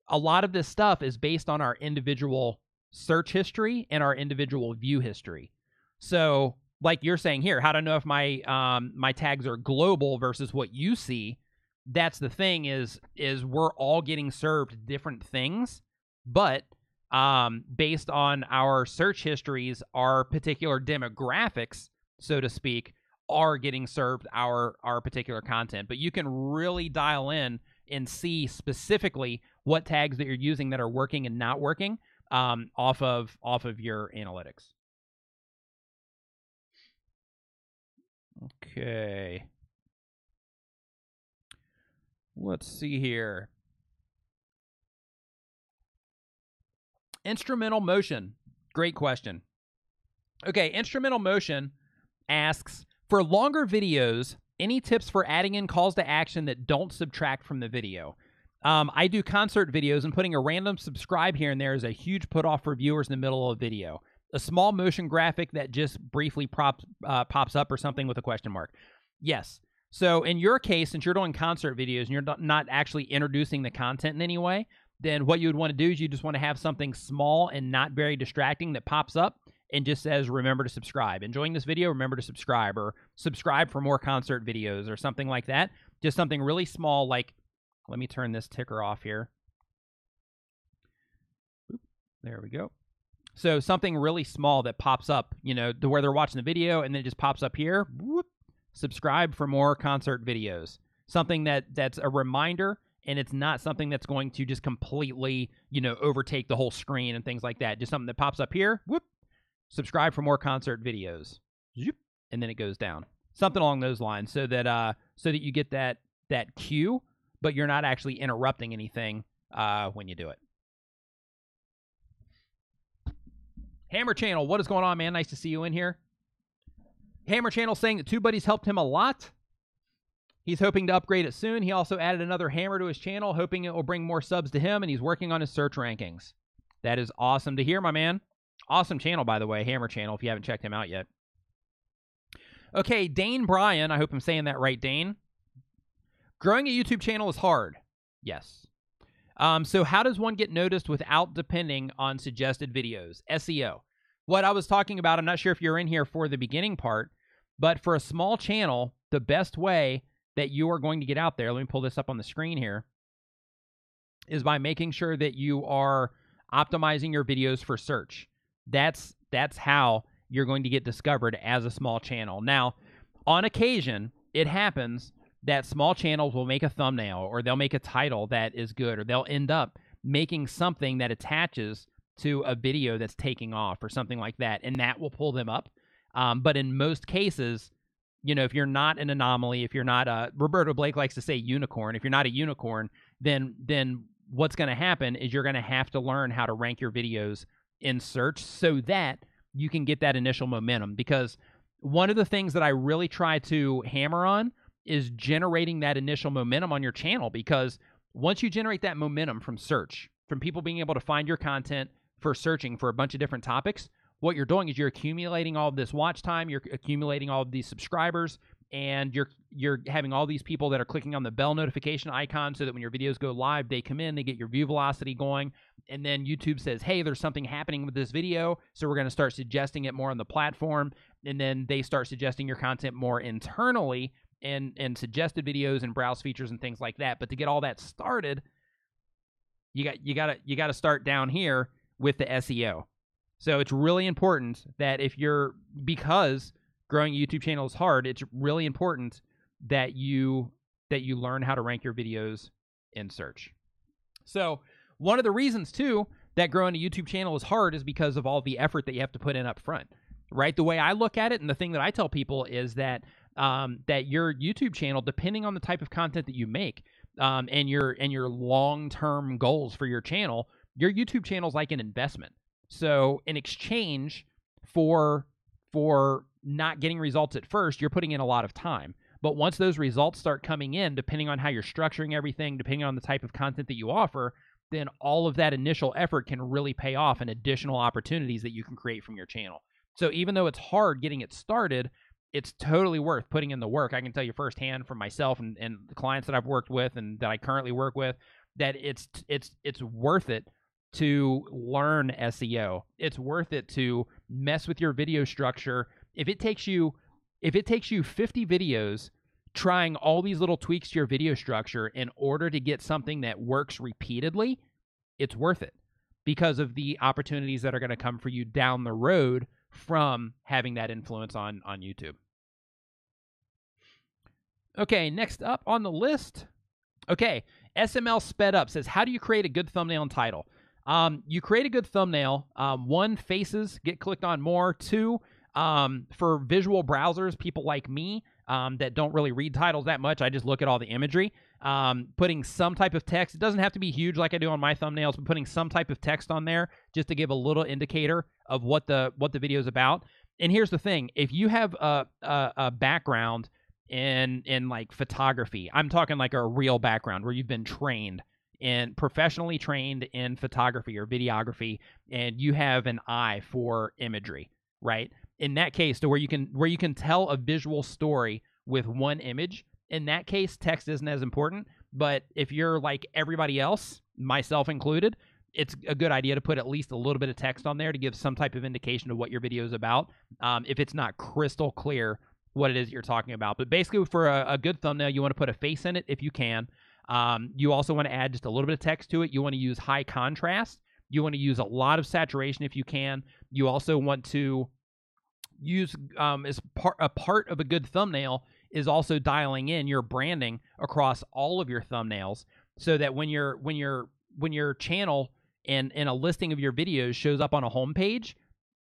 Speaker 1: a lot of this stuff is based on our individual search history and our individual view history. So like you're saying here, how to know if my tags are global versus what you see. That's the thing is we're all getting served different things, but based on our search histories, our particular demographics, so to speak, are getting served our particular content. But you can really dial in and see specifically what tags that you're using that are working and not working off of your analytics. Okay. Let's see here. Instrumental motion. Great question. Okay, instrumental motion asks, for longer videos, any tips for adding in calls to action that don't subtract from the video? I do concert videos, and putting a random subscribe here and there is a huge put off for viewers in the middle of a video. A small motion graphic that just briefly pops up or something with a question mark. Yes. So in your case, since you're doing concert videos and you're not actually introducing the content in any way, then what you would want to do is you just want to have something small and not very distracting that pops up and just says, remember to subscribe. Enjoying this video, remember to subscribe, or subscribe for more concert videos or something like that. Just something really small like, let me turn this ticker off here. Oop, there we go. So something really small that pops up, to where they're watching the video and then it just pops up here. Whoop, subscribe for more concert videos. Something that's a reminder, and it's not something that's going to just completely, overtake the whole screen and things like that. Just something that pops up here, whoop, subscribe for more concert videos, zoop, and then it goes down. Something along those lines, so that you get that cue, but you're not actually interrupting anything when you do it. Hammer Channel, what is going on, man? Nice to see you in here. Hammer Channel saying that TubeBuddy's helped him a lot. He's hoping to upgrade it soon. He also added another hammer to his channel, hoping it will bring more subs to him, and he's working on his search rankings. That is awesome to hear, my man. Awesome channel, by the way, Hammer Channel, if you haven't checked him out yet. Okay, Dane Bryan, I hope I'm saying that right, Dane. Growing a YouTube channel is hard. Yes. So how does one get noticed without depending on suggested videos? SEO. What I was talking about, I'm not sure if you're in here for the beginning part, but for a small channel, the best way that you are going to get out there, let me pull this up on the screen here, is by making sure that you are optimizing your videos for search. That's how you're going to get discovered as a small channel. Now, on occasion, it happens that small channels will make a thumbnail, or they'll make a title that is good, or they'll end up making something that attaches to a video that's taking off or something like that, and that will pull them up. But in most cases, if you're not an anomaly, if you're not Roberto Blake likes to say unicorn, if you're not a unicorn, then what's going to happen is you're going to have to learn how to rank your videos in search so that you can get that initial momentum. Because one of the things that I really try to hammer on is generating that initial momentum on your channel, because once you generate that momentum from search, from people being able to find your content for searching for a bunch of different topics, what you're doing is you're accumulating all of this watch time, you're accumulating all of these subscribers, and you're having all these people that are clicking on the bell notification icon so that when your videos go live, they come in, they get your view velocity going, and then YouTube says, hey, there's something happening with this video, so we're going to start suggesting it more on the platform, and then they start suggesting your content more internally and suggested videos and browse features and things like that. But to get all that started, you got to start down here with the SEO. So it's really important that because growing a YouTube channel is hard, it's really important that you learn how to rank your videos in search. So one of the reasons too that growing a YouTube channel is hard is because of all the effort that you have to put in up front, right? The way I look at it, and the thing that I tell people is that that your YouTube channel, depending on the type of content that you make, and your long-term goals for your channel, your YouTube channel is like an investment. So in exchange for not getting results at first, you're putting in a lot of time. But once those results start coming in, depending on how you're structuring everything, depending on the type of content that you offer, then all of that initial effort can really pay off in additional opportunities that you can create from your channel. So even though it's hard getting it started, it's totally worth putting in the work. I can tell you firsthand from myself and the clients that I've worked with and that I currently work with, that it's worth it to learn SEO. It's worth it to mess with your video structure. If it takes you 50 videos trying all these little tweaks to your video structure in order to get something that works repeatedly, it's worth it because of the opportunities that are going to come for you down the road from having that influence on YouTube. Okay, next up on the list. Okay, SML Sped Up says, how do you create a good thumbnail and title? You create a good thumbnail. One, faces get clicked on more. Two, for visual browsers, people like me that don't really read titles that much, I just look at all the imagery. Putting some type of text. It doesn't have to be huge like I do on my thumbnails, but putting some type of text on there just to give a little indicator of what the video is about. And here's the thing: if you have a background in like photography, I'm talking like a real background where you've been trained and professionally trained in photography or videography, and you have an eye for imagery, right? In that case, to where you can tell a visual story with one image. In that case, text isn't as important. But if you're like everybody else, myself included, it's a good idea to put at least a little bit of text on there to give some type of indication of what your video is about, if it's not crystal clear what it is you're talking about. But basically, for a good thumbnail, you want to put a face in it if you can. You also want to add just a little bit of text to it. You want to use high contrast. You want to use a lot of saturation if you can. You also want to use, as a part of a good thumbnail is also dialing in your branding across all of your thumbnails, so that when your channel and a listing of your videos shows up on a homepage,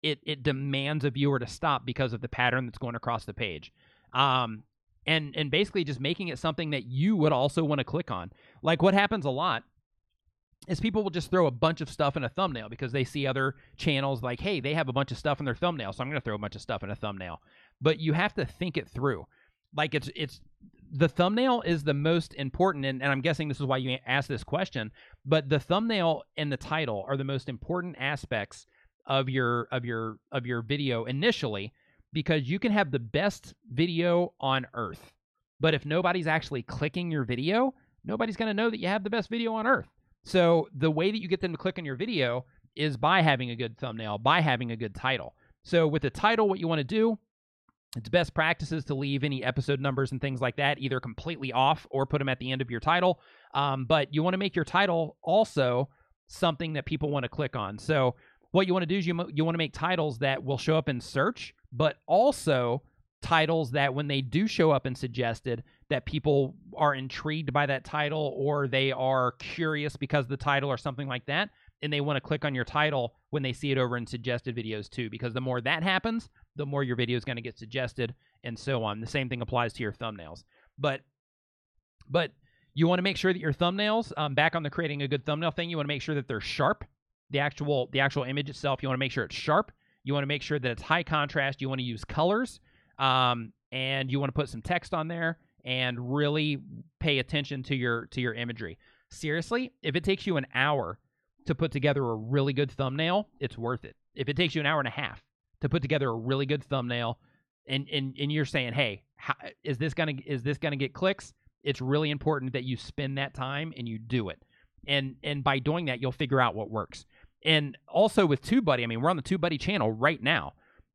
Speaker 1: it demands a viewer to stop because of the pattern that's going across the page. And basically just making it something that you would also want to click on. Like, what happens a lot is people will just throw a bunch of stuff in a thumbnail because they see other channels like, hey, they have a bunch of stuff in their thumbnail, so I'm going to throw a bunch of stuff in a thumbnail. But you have to think it through. Like, it's the thumbnail is the most important, and I'm guessing this is why you asked this question, but the thumbnail and the title are the most important aspects of your video initially, because you can have the best video on earth, but if nobody's actually clicking your video, nobody's going to know that you have the best video on earth. So the way that you get them to click on your video is by having a good thumbnail, by having a good title. So with the title, what you want to do, it's best practices to leave any episode numbers and things like that either completely off or put them at the end of your title. But you want to make your title also something that people want to click on. So what you want to do is you want to make titles that will show up in search, but also titles that when they do show up in suggested, that people are intrigued by that title, or they are curious because of the title or something like that, and they want to click on your title when they see it over in suggested videos too, because the more that happens, the more your video is going to get suggested, and so on. The same thing applies to your thumbnails. But you want to make sure that your thumbnails, back on the creating a good thumbnail thing, you want to make sure that they're sharp. The actual image itself, you want to make sure it's sharp. You want to make sure that it's high contrast. You want to use colors, and you want to put some text on there, and really pay attention to your imagery. Seriously, if it takes you an hour to put together a really good thumbnail, it's worth it. If it takes you an hour and a half to put together a really good thumbnail, and you're saying, hey, is this gonna get clicks? It's really important that you spend that time and you do it. And by doing that, you'll figure out what works. And also with TubeBuddy, I mean, we're on the TubeBuddy channel right now.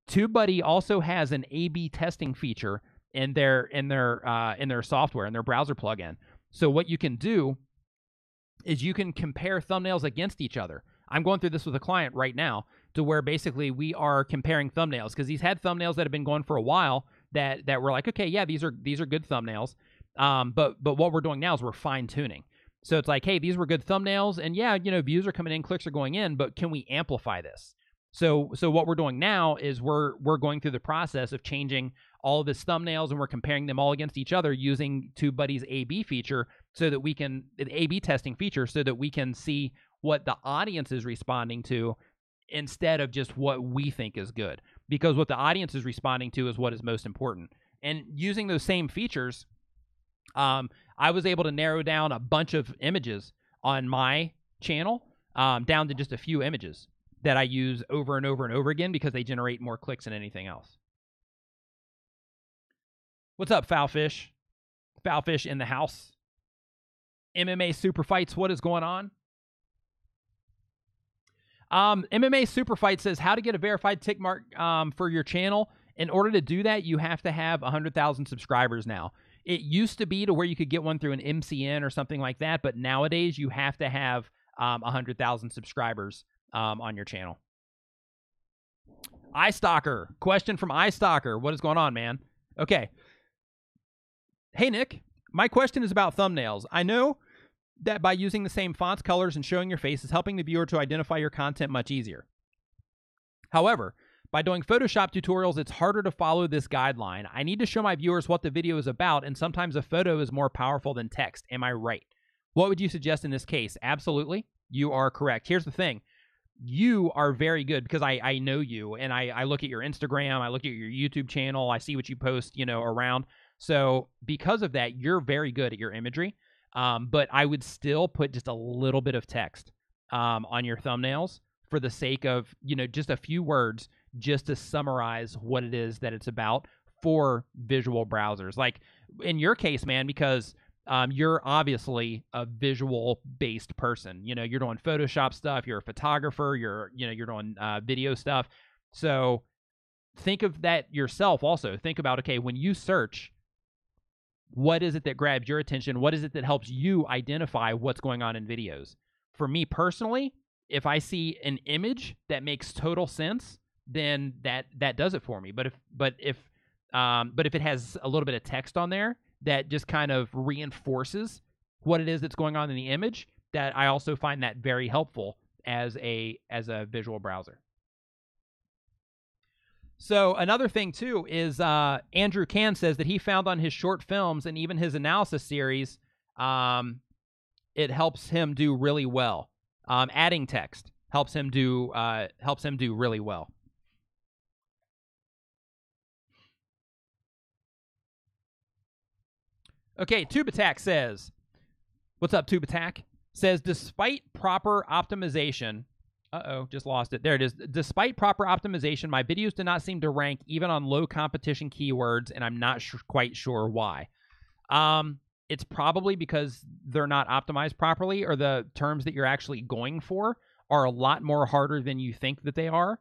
Speaker 1: TubeBuddy also has an A/B testing feature in their software, in their browser plugin. So what you can do is you can compare thumbnails against each other. I'm going through this with a client right now, to where basically we are comparing thumbnails, because he's had thumbnails that have been going for a while that we're like, okay, yeah, these are good thumbnails. But what we're doing now is we're fine tuning. So it's like, hey, these were good thumbnails, and yeah, views are coming in, clicks are going in, but can we amplify this? So what we're doing now is we're going through the process of changing all of his thumbnails, and we're comparing them all against each other using TubeBuddy's A/B feature, so that we can, the A/B testing feature, so that we can see what the audience is responding to instead of just what we think is good. Because what the audience is responding to is what is most important. And using those same features, I was able to narrow down a bunch of images on my channel, down to just a few images that I use over and over and over again, because they generate more clicks than anything else. What's up, Foulfish? Foulfish in the house. MMA Super Fights, what is going on? MMA Super Fight says, how to get a verified tick mark for your channel. In order to do that, you have to have 100,000 subscribers now. It used to be to where you could get one through an MCN or something like that, but nowadays you have to have 100,000 subscribers on your channel. iStalker, question from iStalker. What is going on, man? Okay. Hey, Nick, my question is about thumbnails. I know that by using the same fonts, colors, and showing your face is helping the viewer to identify your content much easier. However, by doing Photoshop tutorials, it's harder to follow this guideline. I need to show my viewers what the video is about, and sometimes a photo is more powerful than text. Am I right? What would you suggest in this case? Absolutely. You are correct. Here's the thing. You are very good, because I know you, and I look at your Instagram, I look at your YouTube channel, I see what you post, around. So because of that, you're very good at your imagery. But I would still put just a little bit of text on your thumbnails for the sake of, just a few words, just to summarize what it is that it's about for visual browsers. Like in your case, man, because you're obviously a visual-based person. You're doing Photoshop stuff. You're a photographer. You're doing video stuff. So think of that yourself also. Think about, okay, when you search, what is it that grabs your attention? What is it that helps you identify what's going on in videos? For me personally, if I see an image that makes total sense, then that does it for me. But if But if it has a little bit of text on there that just kind of reinforces what it is that's going on in the image, that I also find that very helpful as a visual browser. So another thing too is Andrew Can says that he found on his short films and even his analysis series, it helps him do really well. Adding text helps him do really well. Okay, Tube Attack says, what's up, Tube Attack? Says, despite proper optimization, just lost it. There it is. Despite proper optimization, my videos do not seem to rank even on low competition keywords, and I'm not quite sure why. It's probably because they're not optimized properly, or the terms that you're actually going for are a lot more harder than you think that they are.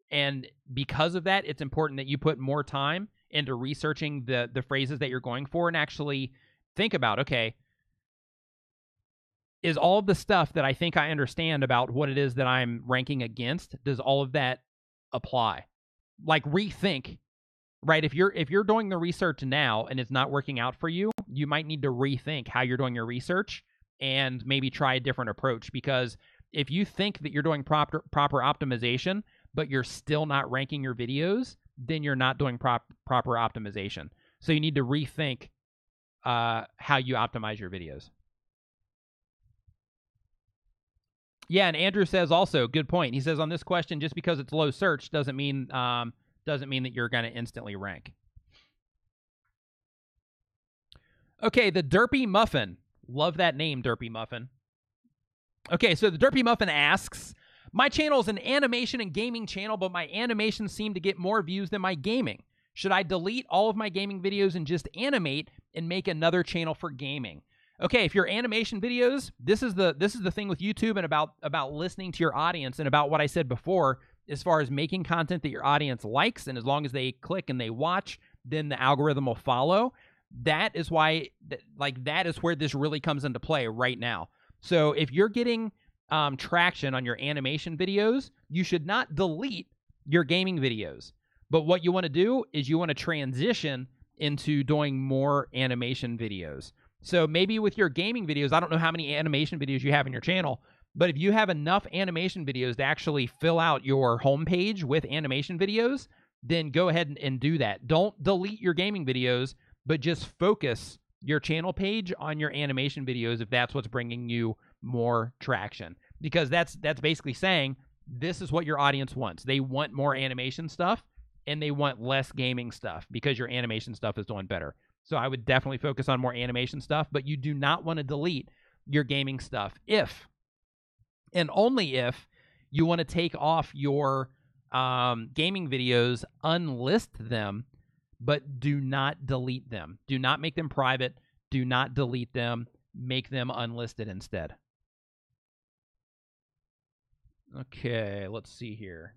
Speaker 1: And because of that, it's important that you put more time into researching the phrases that you're going for and actually think about, okay, is all of the stuff that I think I understand about what it is that I'm ranking against, does all of that apply? Like, rethink, right? If you're doing the research now and it's not working out for you, you might need to rethink how you're doing your research and maybe try a different approach. Because if you think that you're doing proper optimization, but you're still not ranking your videos, then you're not doing proper optimization. So you need to rethink how you optimize your videos. Yeah, and Andrew says also, good point. He says on this question, just because it's low search doesn't mean that you're going to instantly rank. Okay, the Derpy Muffin. Love that name, Derpy Muffin. Okay, so the Derpy Muffin asks, my channel is an animation and gaming channel, but my animations seem to get more views than my gaming. Should I delete all of my gaming videos and just animate and make another channel for gaming? Okay, if your animation videos, this is the thing with YouTube and about listening to your audience and about what I said before as far as making content that your audience likes, and as long as they click and they watch, then the algorithm will follow. That is why, that is where this really comes into play right now. So if you're getting traction on your animation videos, you should not delete your gaming videos. But what you want to do is you want to transition into doing more animation videos. So maybe with your gaming videos, I don't know how many animation videos you have in your channel, but if you have enough animation videos to actually fill out your homepage with animation videos, then go ahead and do that. Don't delete your gaming videos, but just focus your channel page on your animation videos if that's what's bringing you more traction. Because that's basically saying this is what your audience wants. They want more animation stuff, and they want less gaming stuff because your animation stuff is doing better. So I would definitely focus on more animation stuff, but you do not want to delete your gaming stuff if, and only if, you want to take off your gaming videos, unlist them, but do not delete them. Do not make them private. Do not delete them. Make them unlisted instead. Okay, let's see here.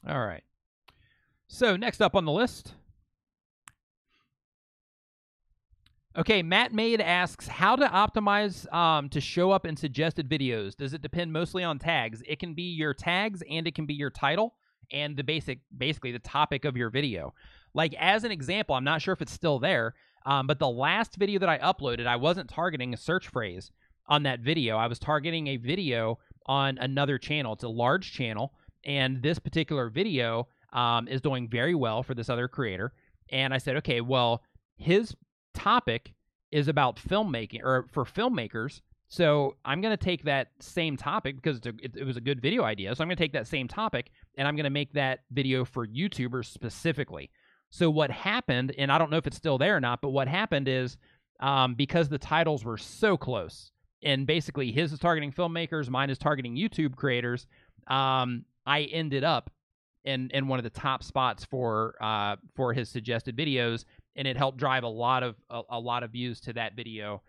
Speaker 1: All right. So next up on the list. Okay, Matt Made asks, how to optimize to show up in suggested videos. Does it depend mostly on tags? It can be your tags and it can be your title and basically the topic of your video. Like, as an example, I'm not sure if it's still there, but the last video that I uploaded, I wasn't targeting a search phrase on that video. I was targeting a video on another channel. It's a large channel, and this particular video is doing very well for this other creator. And I said, okay, well, his topic is about filmmaking, or for filmmakers. So I'm going to take that same topic because it was a good video idea. So I'm going to take that same topic and I'm going to make that video for YouTubers specifically. So what happened, and I don't know if it's still there or not, but what happened is because the titles were so close, and basically his is targeting filmmakers, mine is targeting YouTube creators, I ended up in one of the top spots for his suggested videos, and it helped drive a lot of views to that video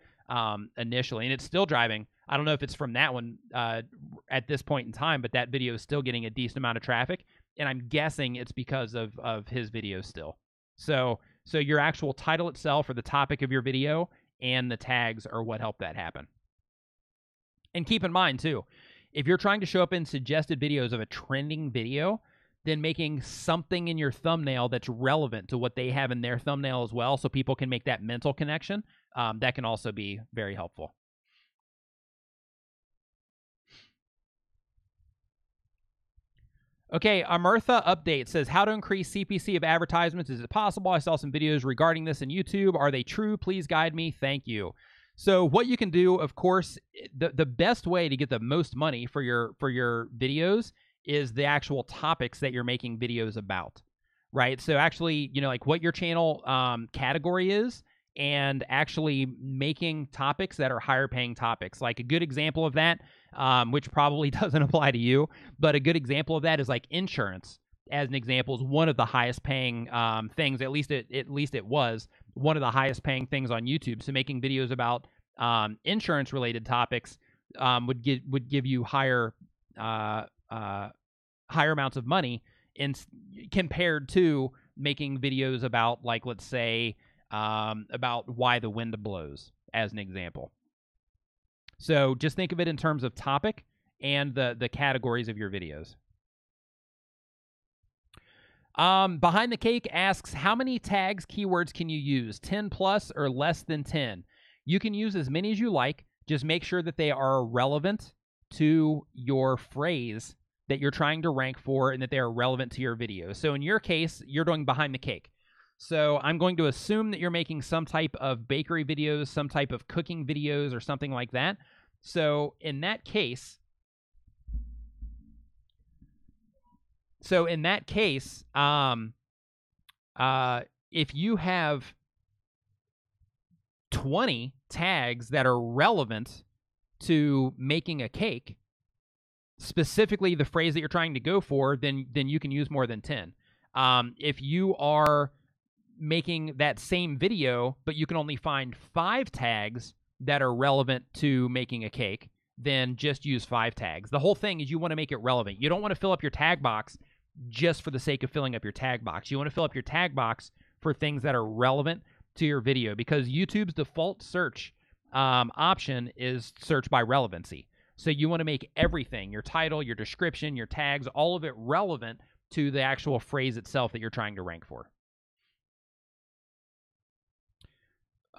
Speaker 1: initially, and it's still driving. I don't know if it's from that one at this point in time, but that video is still getting a decent amount of traffic, and I'm guessing it's because of his videos still. So your actual title itself, or the topic of your video, and the tags are what help that happen. And keep in mind, too, if you're trying to show up in suggested videos of a trending video, then making something in your thumbnail that's relevant to what they have in their thumbnail as well, so people can make that mental connection, that can also be very helpful. Okay, Amirtha Update says, how to increase CPC of advertisements. Is it possible? I saw some videos regarding this in YouTube. Are they true? Please guide me. Thank you. So what you can do, of course, the best way to get the most money for your videos is the actual topics that you're making videos about, right? So actually, you know, like what your channel category is, and actually making topics that are higher paying topics. Like a good example of that, which probably doesn't apply to you, but a good example of that is like insurance, as an example, is one of the highest paying things. At least it was one of the highest paying things on YouTube. So making videos about insurance related topics would give you higher amounts of money compared to making videos about, like, let's say, about why the wind blows, as an example. So just think of it in terms of topic and the categories of your videos. Behind the Cake asks, how many tags, keywords can you use? 10 plus or less than 10? You can use as many as you like. Just make sure that they are relevant to your phrase that you're trying to rank for, and that they are relevant to your video. So in your case, you're doing Behind the Cake. So I'm going to assume that you're making some type of bakery videos, some type of cooking videos, or something like that. So in that case, if you have 20 tags that are relevant to making a cake, specifically the phrase that you're trying to go for, then you can use more than 10. If you are making that same video, but you can only find 5 tags that are relevant to making a cake, then just use 5 tags. The whole thing is you want to make it relevant. You don't want to fill up your tag box just for the sake of filling up your tag box. You want to fill up your tag box for things that are relevant to your video, because YouTube's default search option is search by relevancy. So you want to make everything, your title, your description, your tags, all of it relevant to the actual phrase itself that you're trying to rank for.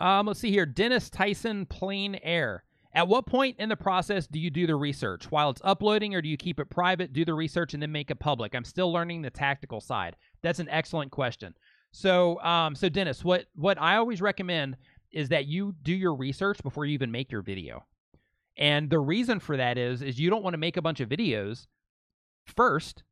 Speaker 1: Let's see here. Dennis Tyson Plain Air. At what point in the process do you do the research? While it's uploading, or do you keep it private, do the research, and then make it public? I'm still learning the tactical side. That's an excellent question. So, Dennis, what I always recommend is that you do your research before you even make your video. And the reason for that is you don't want to make a bunch of videos first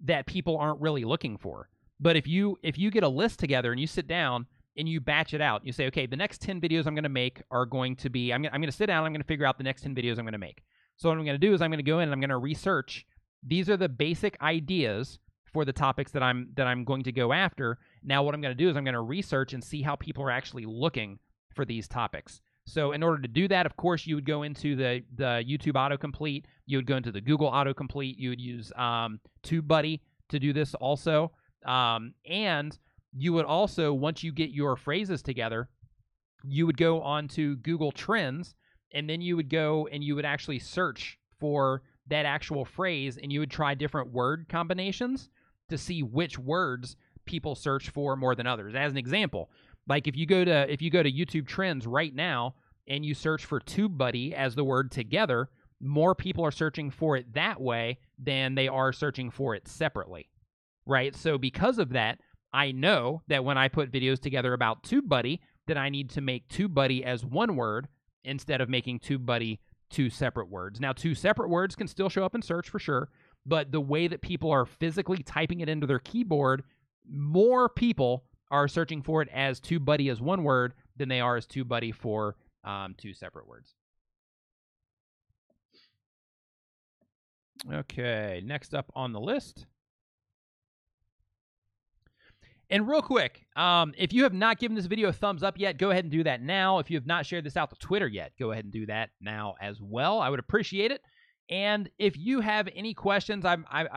Speaker 1: that people aren't really looking for. But if you get a list together and you sit down and you batch it out, you say, okay, the next 10 videos I'm going to make are going to be, I'm going to sit down, I'm going to figure out the next 10 videos I'm going to make. So what I'm going to do is I'm going to go in and I'm going to research. These are the basic ideas for the topics that I'm going to go after. Now what I'm going to do is I'm going to research and see how people are actually looking for these topics. So in order to do that, of course, you would go into the YouTube autocomplete. You would go into the Google autocomplete. You would use TubeBuddy to do this also. And you would also, once you get your phrases together, you would go on to Google Trends, and then you would go and you would actually search for that actual phrase, and you would try different word combinations to see which words people search for more than others. As an example, like if you go to YouTube Trends right now and you search for TubeBuddy as the word together, more people are searching for it that way than they are searching for it separately, right? So because of that, I know that when I put videos together about TubeBuddy, that I need to make TubeBuddy as one word instead of making TubeBuddy 2 separate words. Now, 2 separate words can still show up in search for sure, but the way that people are physically typing it into their keyboard, more people are searching for it as TubeBuddy as one word than they are as TubeBuddy for 2 separate words. Okay, next up on the list. And real quick, if you have not given this video a thumbs up yet, go ahead and do that now. If you have not shared this out to Twitter yet, go ahead and do that now as well. I would appreciate it. And if you have any questions,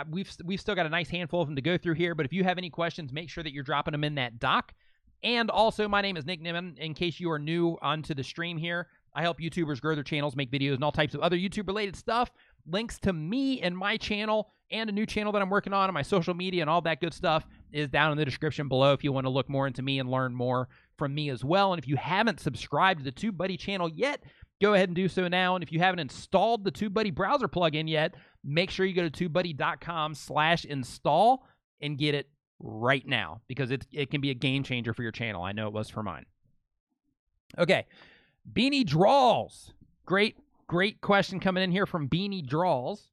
Speaker 1: we've still got a nice handful of them to go through here, but if you have any questions, make sure that you're dropping them in that doc. And also, my name is Nick Nimmin. In case you are new onto the stream here, I help YouTubers grow their channels, make videos, and all types of other YouTube-related stuff. Links to me and my channel and a new channel that I'm working on and my social media and all that good stuff is down in the description below if you want to look more into me and learn more from me as well. And if you haven't subscribed to the TubeBuddy channel yet, go ahead and do so now. And if you haven't installed the TubeBuddy browser plugin yet, make sure you go to TubeBuddy.com/install and get it right now, because it can be a game changer for your channel. I know it was for mine. Okay, Beanie Draws. Great question coming in here from Beanie Draws.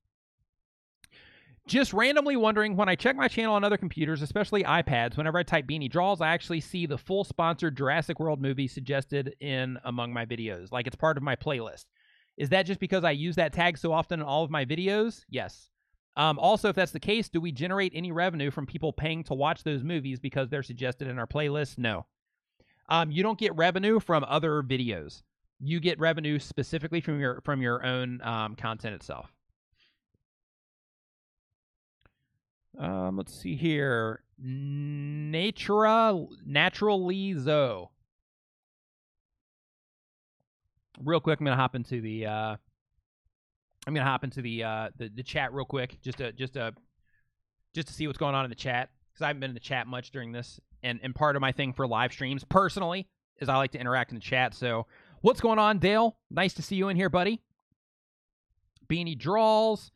Speaker 1: Just randomly wondering, when I check my channel on other computers, especially iPads, whenever I type Beanie Draws, I actually see the full sponsored Jurassic World movie suggested in among my videos, like it's part of my playlist. Is that just because I use that tag so often in all of my videos? Yes. Also, if that's the case, do we generate any revenue from people paying to watch those movies because they're suggested in our playlist? No. You don't get revenue from other videos. You get revenue specifically from your own content itself. Let's see here. Naturally Zo. Real quick, I'm gonna hop into the chat real quick, just to see what's going on in the chat, because I haven't been in the chat much during this, and part of my thing for live streams personally is I like to interact in the chat. So what's going on, Dale? Nice to see you in here, buddy. Beanie Draws.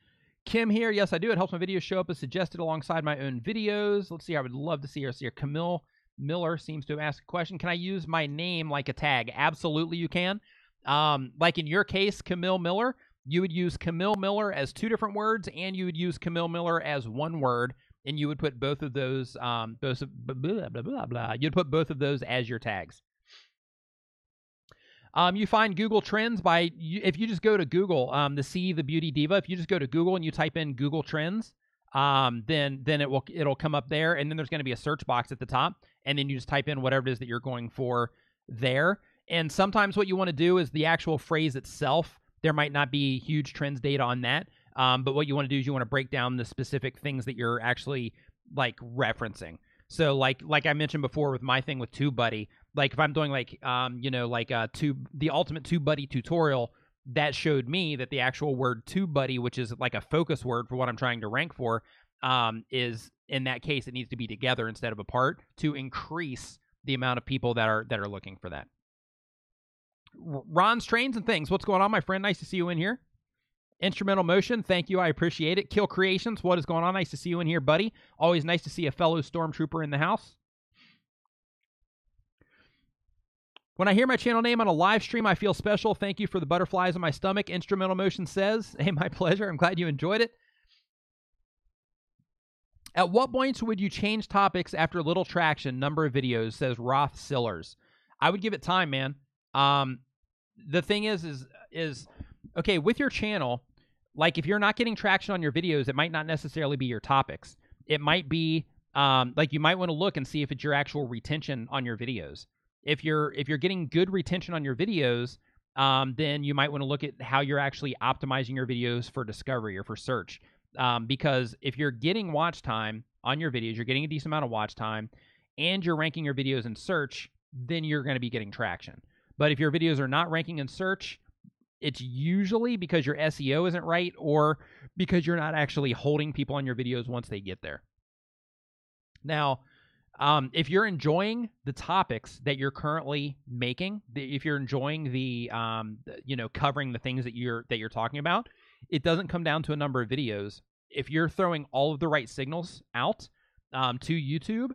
Speaker 1: Kim here. Yes, I do. It helps my videos show up as suggested alongside my own videos. Let's see. I would love to see her. See her. Camille Miller seems to have asked a question. Can I use my name like a tag? Absolutely, you can. Like in your case, Camille Miller, you would use Camille Miller as 2 different words, and you would use Camille Miller as 1 word, and you would put both of those, You'd put both of those as your tags. You find Google Trends if you just go to Google, to see the Beauty Diva. If you just go to Google and you type in Google Trends, then it'll come up there, and then there's going to be a search box at the top, and then you just type in whatever it is that you're going for there. And sometimes what you want to do is the actual phrase itself. There might not be huge trends data on that, but what you want to do is you want to break down the specific things that you're actually like referencing. So like I mentioned before with my thing with TubeBuddy, like if I'm doing like the ultimate TubeBuddy tutorial, that showed me that the actual word TubeBuddy, which is like a focus word for what I'm trying to rank for, is in that case it needs to be together instead of apart to increase the amount of people that are looking for that. Ron's Trains and Things. What's going on, my friend? Nice to see you in here. Instrumental Motion, thank you. I appreciate it. Kill Creations, what is going on? Nice to see you in here, buddy. Always nice to see a fellow Stormtrooper in the house. When I hear my channel name on a live stream, I feel special. Thank you for the butterflies in my stomach. Instrumental Motion says, hey, my pleasure. I'm glad you enjoyed it. At what points would you change topics after little traction? Number of videos, says Roth Sillers. I would give it time, man. The thing is okay, with your channel, like if you're not getting traction on your videos, it might not necessarily be your topics. It might be like you might want to look and see if it's your actual retention on your videos. If you're getting good retention on your videos, then you might want to look at how you're actually optimizing your videos for discovery or for search. Because if you're getting watch time on your videos, you're getting a decent amount of watch time, and you're ranking your videos in search, then you're going to be getting traction. But if your videos are not ranking in search, it's usually because your SEO isn't right, or because you're not actually holding people on your videos once they get there. Now, if you're enjoying the topics that you're currently making, if you're enjoying the covering the things that you're talking about, it doesn't come down to a number of videos. If you're throwing all of the right signals out to YouTube,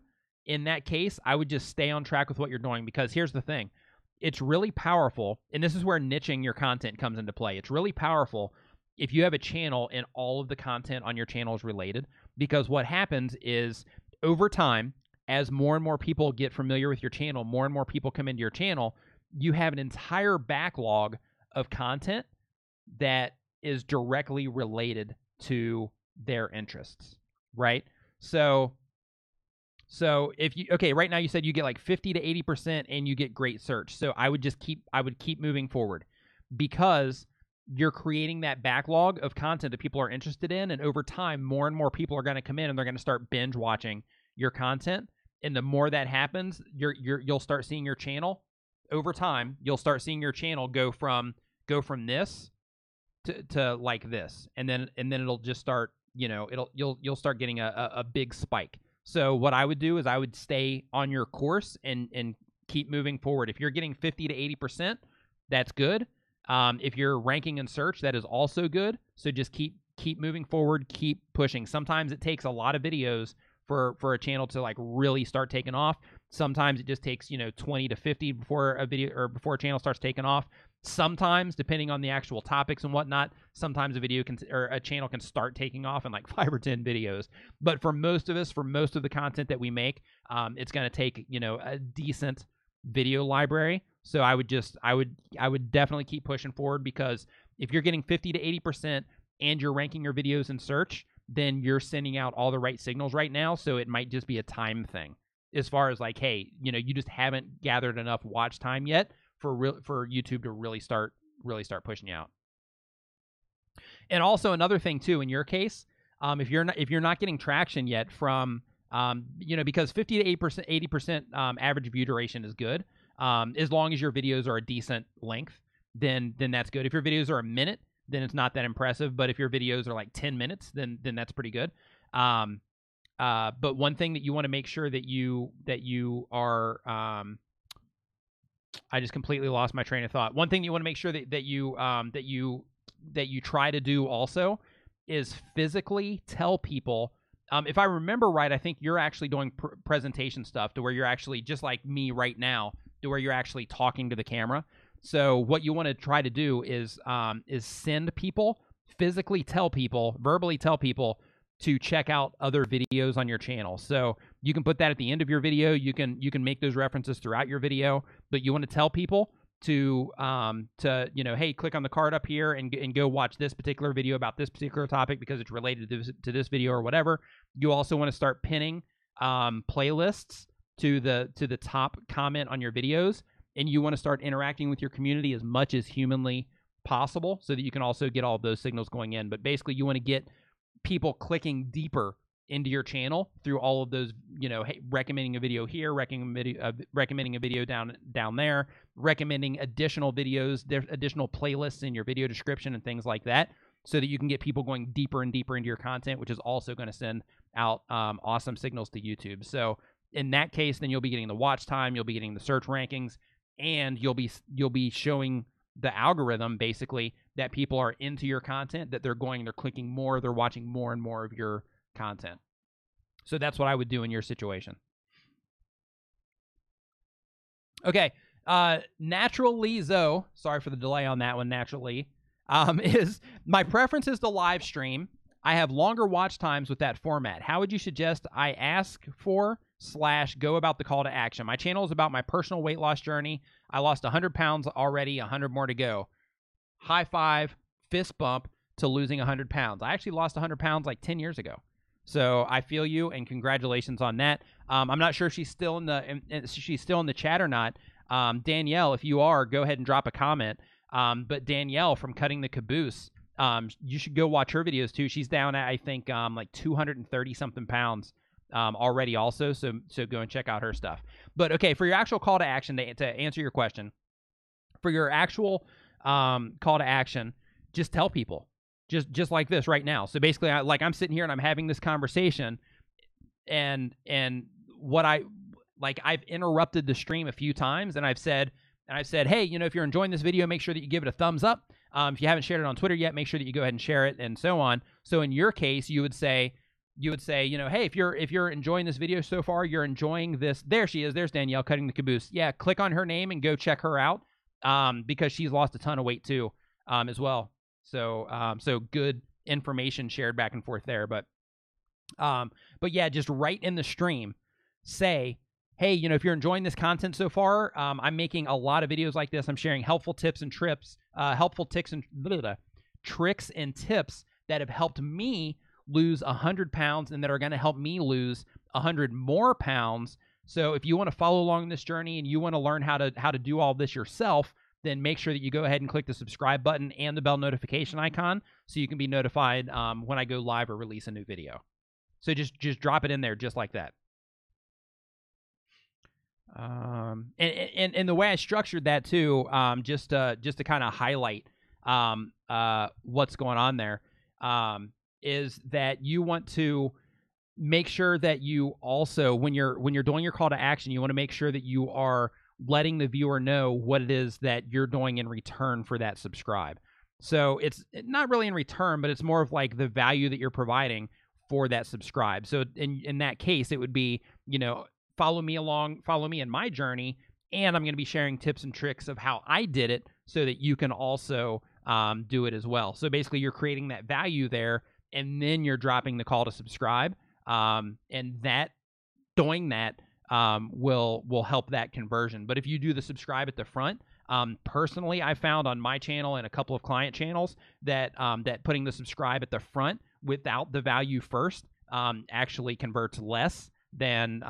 Speaker 1: in that case, I would just stay on track with what you're doing, because here's the thing. It's really powerful, and this is where niching your content comes into play. It's really powerful if you have a channel and all of the content on your channel is related, because what happens is over time, as more and more people get familiar with your channel, more and more people come into your channel, you have an entire backlog of content that is directly related to their interests, right? So if you, okay, right now you said you get like 50 to 80% and you get great search. So I would keep moving forward, because you're creating that backlog of content that people are interested in. And over time, more and more people are going to come in and they're going to start binge watching your content. And the more that happens, you'll start seeing your channel over time, you'll start seeing your channel go from this to like this, and then it'll just start, you'll start getting a big spike. So what I would do is I would stay on your course and keep moving forward. If you're getting 50 to 80%, that's good. If you're ranking in search, that is also good. So just keep moving forward, keep pushing. Sometimes it takes a lot of videos for a channel to like really start taking off. Sometimes it just takes 20 to 50 before a video or before a channel starts taking off. Sometimes, depending on the actual topics and whatnot, sometimes a video or a channel can start taking off in like 5 or 10 videos. But for most of us, for most of the content that we make, it's going to take a decent video library. So I would definitely keep pushing forward, because if you're getting 50 to 80% and you're ranking your videos in search, then you're sending out all the right signals right now. So it might just be a time thing, as far as like, hey, you just haven't gathered enough watch time yet for YouTube to really start pushing you out. And also another thing too, in your case, if you're not getting traction yet from because 50 to 80% average view duration is good, as long as your videos are a decent length, then that's good. If your videos are a minute, then it's not that impressive. But if your videos are like 10 minutes, then that's pretty good. But one thing that you want to make sure that you are I just completely lost my train of thought. One thing you want to make sure that you try to do also is physically tell people. If I remember right, I think you're actually doing presentation stuff to where you're actually just like me right now, to where you're actually talking to the camera. So what you want to try to do is send people, physically tell people, verbally tell people to check out other videos on your channel. So you can put that at the end of your video. You can make those references throughout your video, but you want to tell people to hey, click on the card up here and go watch this particular video about this particular topic because it's related to this video or whatever. You also want to start pinning playlists to the top comment on your videos, and you want to start interacting with your community as much as humanly possible so that you can also get all of those signals going in. But basically, you want to get people clicking deeper into your channel through all of those, hey, recommending a video here, recommending a video down there, recommending additional videos, additional playlists in your video description and things like that, so that you can get people going deeper and deeper into your content, which is also going to send out awesome signals to YouTube. So in that case, then you'll be getting the watch time, you'll be getting the search rankings, and you'll be showing the algorithm basically that people are into your content, that they're clicking more, they're watching more and more of your content. So that's what I would do in your situation. Okay. Natural Lee Zoe, sorry for the delay on that one, Natural Lee, is my preference is to live stream. I have longer watch times with that format. How would you suggest I ask for / go about the call to action? My channel is about my personal weight loss journey. I lost 100 pounds already, 100 more to go. High five, fist bump to losing 100 pounds. I actually lost 100 pounds like 10 years ago. So I feel you, and congratulations on that. I'm not sure if she's still in the chat or not. Danielle, if you are, go ahead and drop a comment. But Danielle from Cutting the Caboose, you should go watch her videos too. She's down at, I think, like 230 something pounds already also. So go and check out her stuff. But okay, for your actual call to action, to answer your question, for your actual call to action, just tell people, just like this right now. So basically, I'm sitting here and I'm having this conversation, and what I've interrupted the stream a few times, and I've said, hey, if you're enjoying this video, make sure that you give it a thumbs up. If you haven't shared it on Twitter yet, make sure that you go ahead and share it, and so on. So in your case, you would say, hey, if you're enjoying this video so far, you're enjoying this. There she is. There's Danielle Cutting the Caboose. Yeah, click on her name and go check her out, because she's lost a ton of weight too, as well. So good information shared back and forth there. But yeah, just right in the stream, say, hey, if you're enjoying this content so far, I'm making a lot of videos like this. I'm sharing helpful tricks and tips that have helped me lose 100 pounds and that are going to help me lose 100 more pounds. So if you want to follow along this journey and you want to learn how to do all this yourself, then make sure that you go ahead and click the subscribe button and the bell notification icon so you can be notified when I go live or release a new video. So just drop it in there just like that. And the way I structured that too, just to kind of highlight what's going on there, is that you want to make sure that you also, when you're doing your call to action, you want to make sure that you are letting the viewer know what it is that you're doing in return for that subscribe. So it's not really in return, but it's more of like the value that you're providing for that subscribe. So in that case, it would be, follow me in my journey, and I'm going to be sharing tips and tricks of how I did it so that you can also do it as well. So basically you're creating that value there, and then you're dropping the call to subscribe. And that doing that will help that conversion. But if you do the subscribe at the front, personally, I found on my channel and a couple of client channels that that putting the subscribe at the front without the value first actually converts less than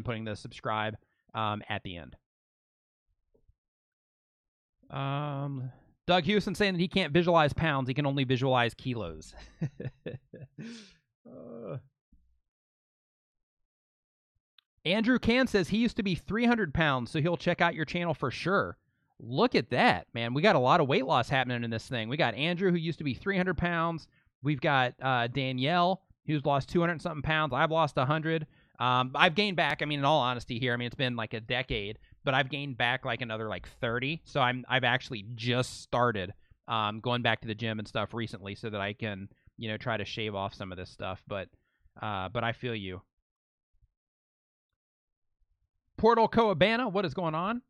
Speaker 1: putting the subscribe at the end. Doug Houston saying that he can't visualize pounds; he can only visualize kilos. Andrew Can says he used to be 300 pounds, so he'll check out your channel for sure. Look at that, man. We got a lot of weight loss happening in this thing. We got Andrew, who used to be 300 pounds. We've got Danielle, who's lost 200-something pounds. I've lost 100. I've gained back, in all honesty here, it's been like a decade, but I've gained back like another like 30. So I've actually just started going back to the gym and stuff recently so that I can, try to shave off some of this stuff. But I feel you. Portal Coabana, what is going on?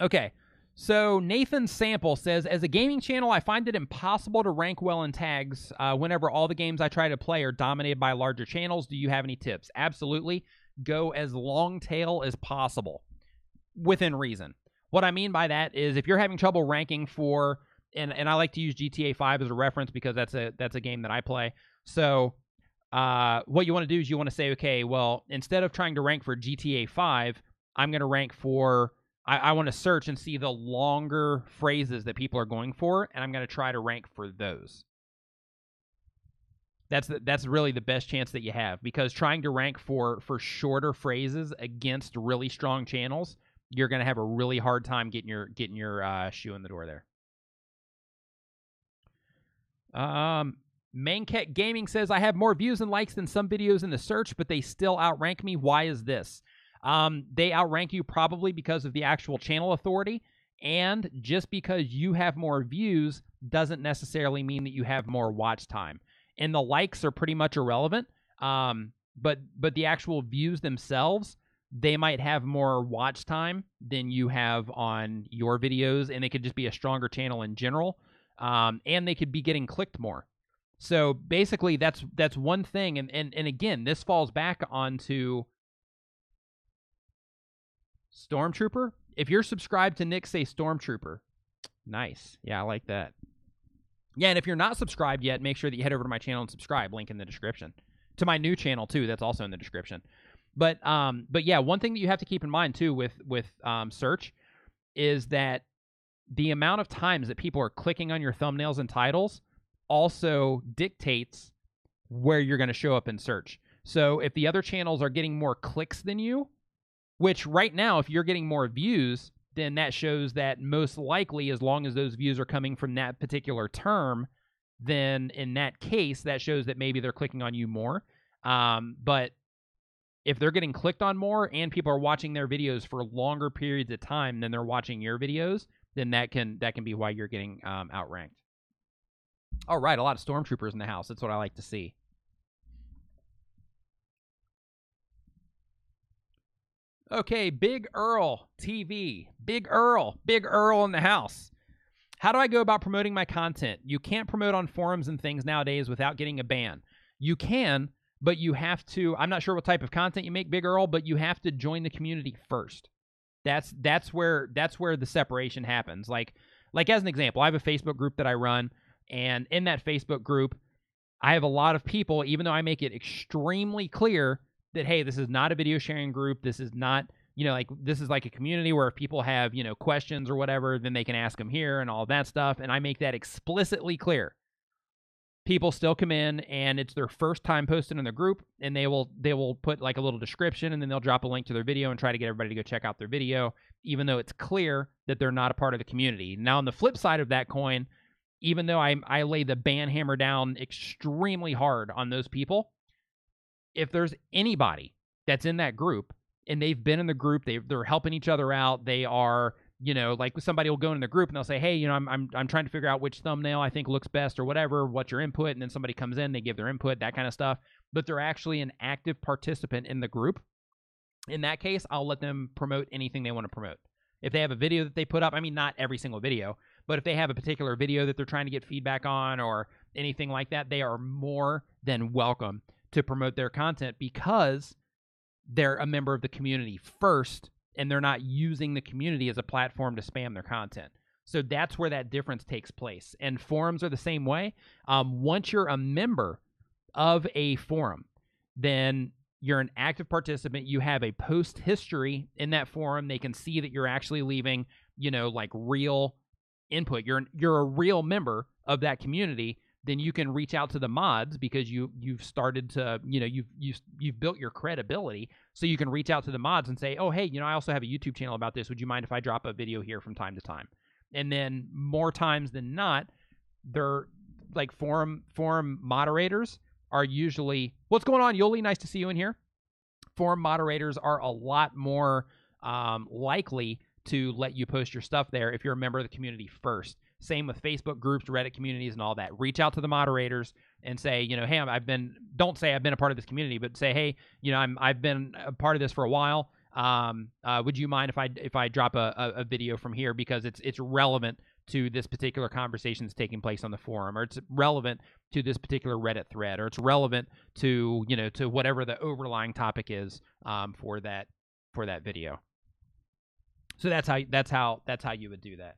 Speaker 1: Okay, so Nathan Sample says, as a gaming channel, I find it impossible to rank well in tags whenever all the games I try to play are dominated by larger channels. Do you have any tips? Absolutely. Go as long tail as possible within reason. What I mean by that is if you're having trouble ranking for, and I like to use GTA 5 as a reference because that's a game that I play. So what you want to do is you want to say, okay, well, instead of trying to rank for GTA 5, I'm going to rank for, I want to search and see the longer phrases that people are going for, and I'm going to try to rank for those. That's really the best chance that you have, because trying to rank for shorter phrases against really strong channels, you're going to have a really hard time getting your shoe in the door there. Mancat Gaming says, I have more views and likes than some videos in the search, but they still outrank me. Why is this? They outrank you probably because of the actual channel authority, and just because you have more views doesn't necessarily mean that you have more watch time. And the likes are pretty much irrelevant, but the actual views themselves, they might have more watch time than you have on your videos, and they could just be a stronger channel in general, and they could be getting clicked more. So basically, that's one thing, and again, this falls back onto Stormtrooper. If you're subscribed to Nick, say Stormtrooper. Nice. Yeah, I like that. Yeah, and if you're not subscribed yet, make sure that you head over to my channel and subscribe. Link in the description. To my new channel, too. That's also in the description. But yeah, one thing that you have to keep in mind, too, with search is that the amount of times that people are clicking on your thumbnails and titles also dictates where you're going to show up in search. So if the other channels are getting more clicks than you, which right now, if you're getting more views, then that shows that most likely, as long as those views are coming from that particular term, then in that case, that shows that maybe they're clicking on you more. But if they're getting clicked on more and people are watching their videos for longer periods of time than they're watching your videos, then that can be why you're getting outranked. All right, a lot of Stormtroopers in the house. That's what I like to see. Okay, Big Earl TV. Big Earl in the house. How do I go about promoting my content? You can't promote on forums and things nowadays without getting a ban. You can, but you have to, I'm not sure what type of content you make, Big Earl, but you have to join the community first. That's where the separation happens. Like as an example, I have a Facebook group that I run, and in that Facebook group, I have a lot of people, even though I make it extremely clear that, hey, this is not a video sharing group. This is not, this is like a community where if people have, questions or whatever, then they can ask them here and all that stuff. And I make that explicitly clear. people still come in and it's their first time posting in the group, and they will put like a little description, and then they'll drop a link to their video and try to get everybody to go check out their video, even though it's clear that they're not a part of the community. Now, on the flip side of that coin, even though I lay the ban hammer down extremely hard on those people, if there's anybody that's in that group and they've been in the group, they're helping each other out, they are, you know, like somebody will go in the group and they'll say, hey, you know, I'm trying to figure out which thumbnail I think looks best or whatever, what's your input? And then somebody comes in, they give their input, that kind of stuff, but they're actually an active participant in the group. In that case, I'll let them promote anything they want to promote. If they have a video that they put up, I mean, not every single video, but if they have a particular video that they're trying to get feedback on or anything like that, they are more than welcome to promote their content because they're a member of the community first, and they're not using the community as a platform to spam their content. So that's where that difference takes place. And forums are the same way. Once you're a member of a forum, then you're an active participant. You have a post history in that forum. They can see that you're actually leaving, you know, like real input. You're a real member of that community. Then you can reach out to the mods because you've started to, you know, you've built your credibility. So you can reach out to the mods and say, oh, hey, you know, I also have a YouTube channel about this. Would you mind if I drop a video here from time to time? And then more times than not, they're like forum moderators are usually, what's going on, Yoli? Nice to see you in here. Forum moderators are a lot more likely to let you post your stuff there if you're a member of the community first. Same with Facebook groups, Reddit communities, and all that. Reach out to the moderators and say, you know, hey, don't say I've been a part of this community, but say, hey, you know, I've been a part of this for a while. Would you mind if I drop a video from here because it's relevant to this particular conversation that's taking place on the forum, or it's relevant to this particular Reddit thread, or it's relevant to, you know, to whatever the overlying topic is for that video. So that's how you would do that.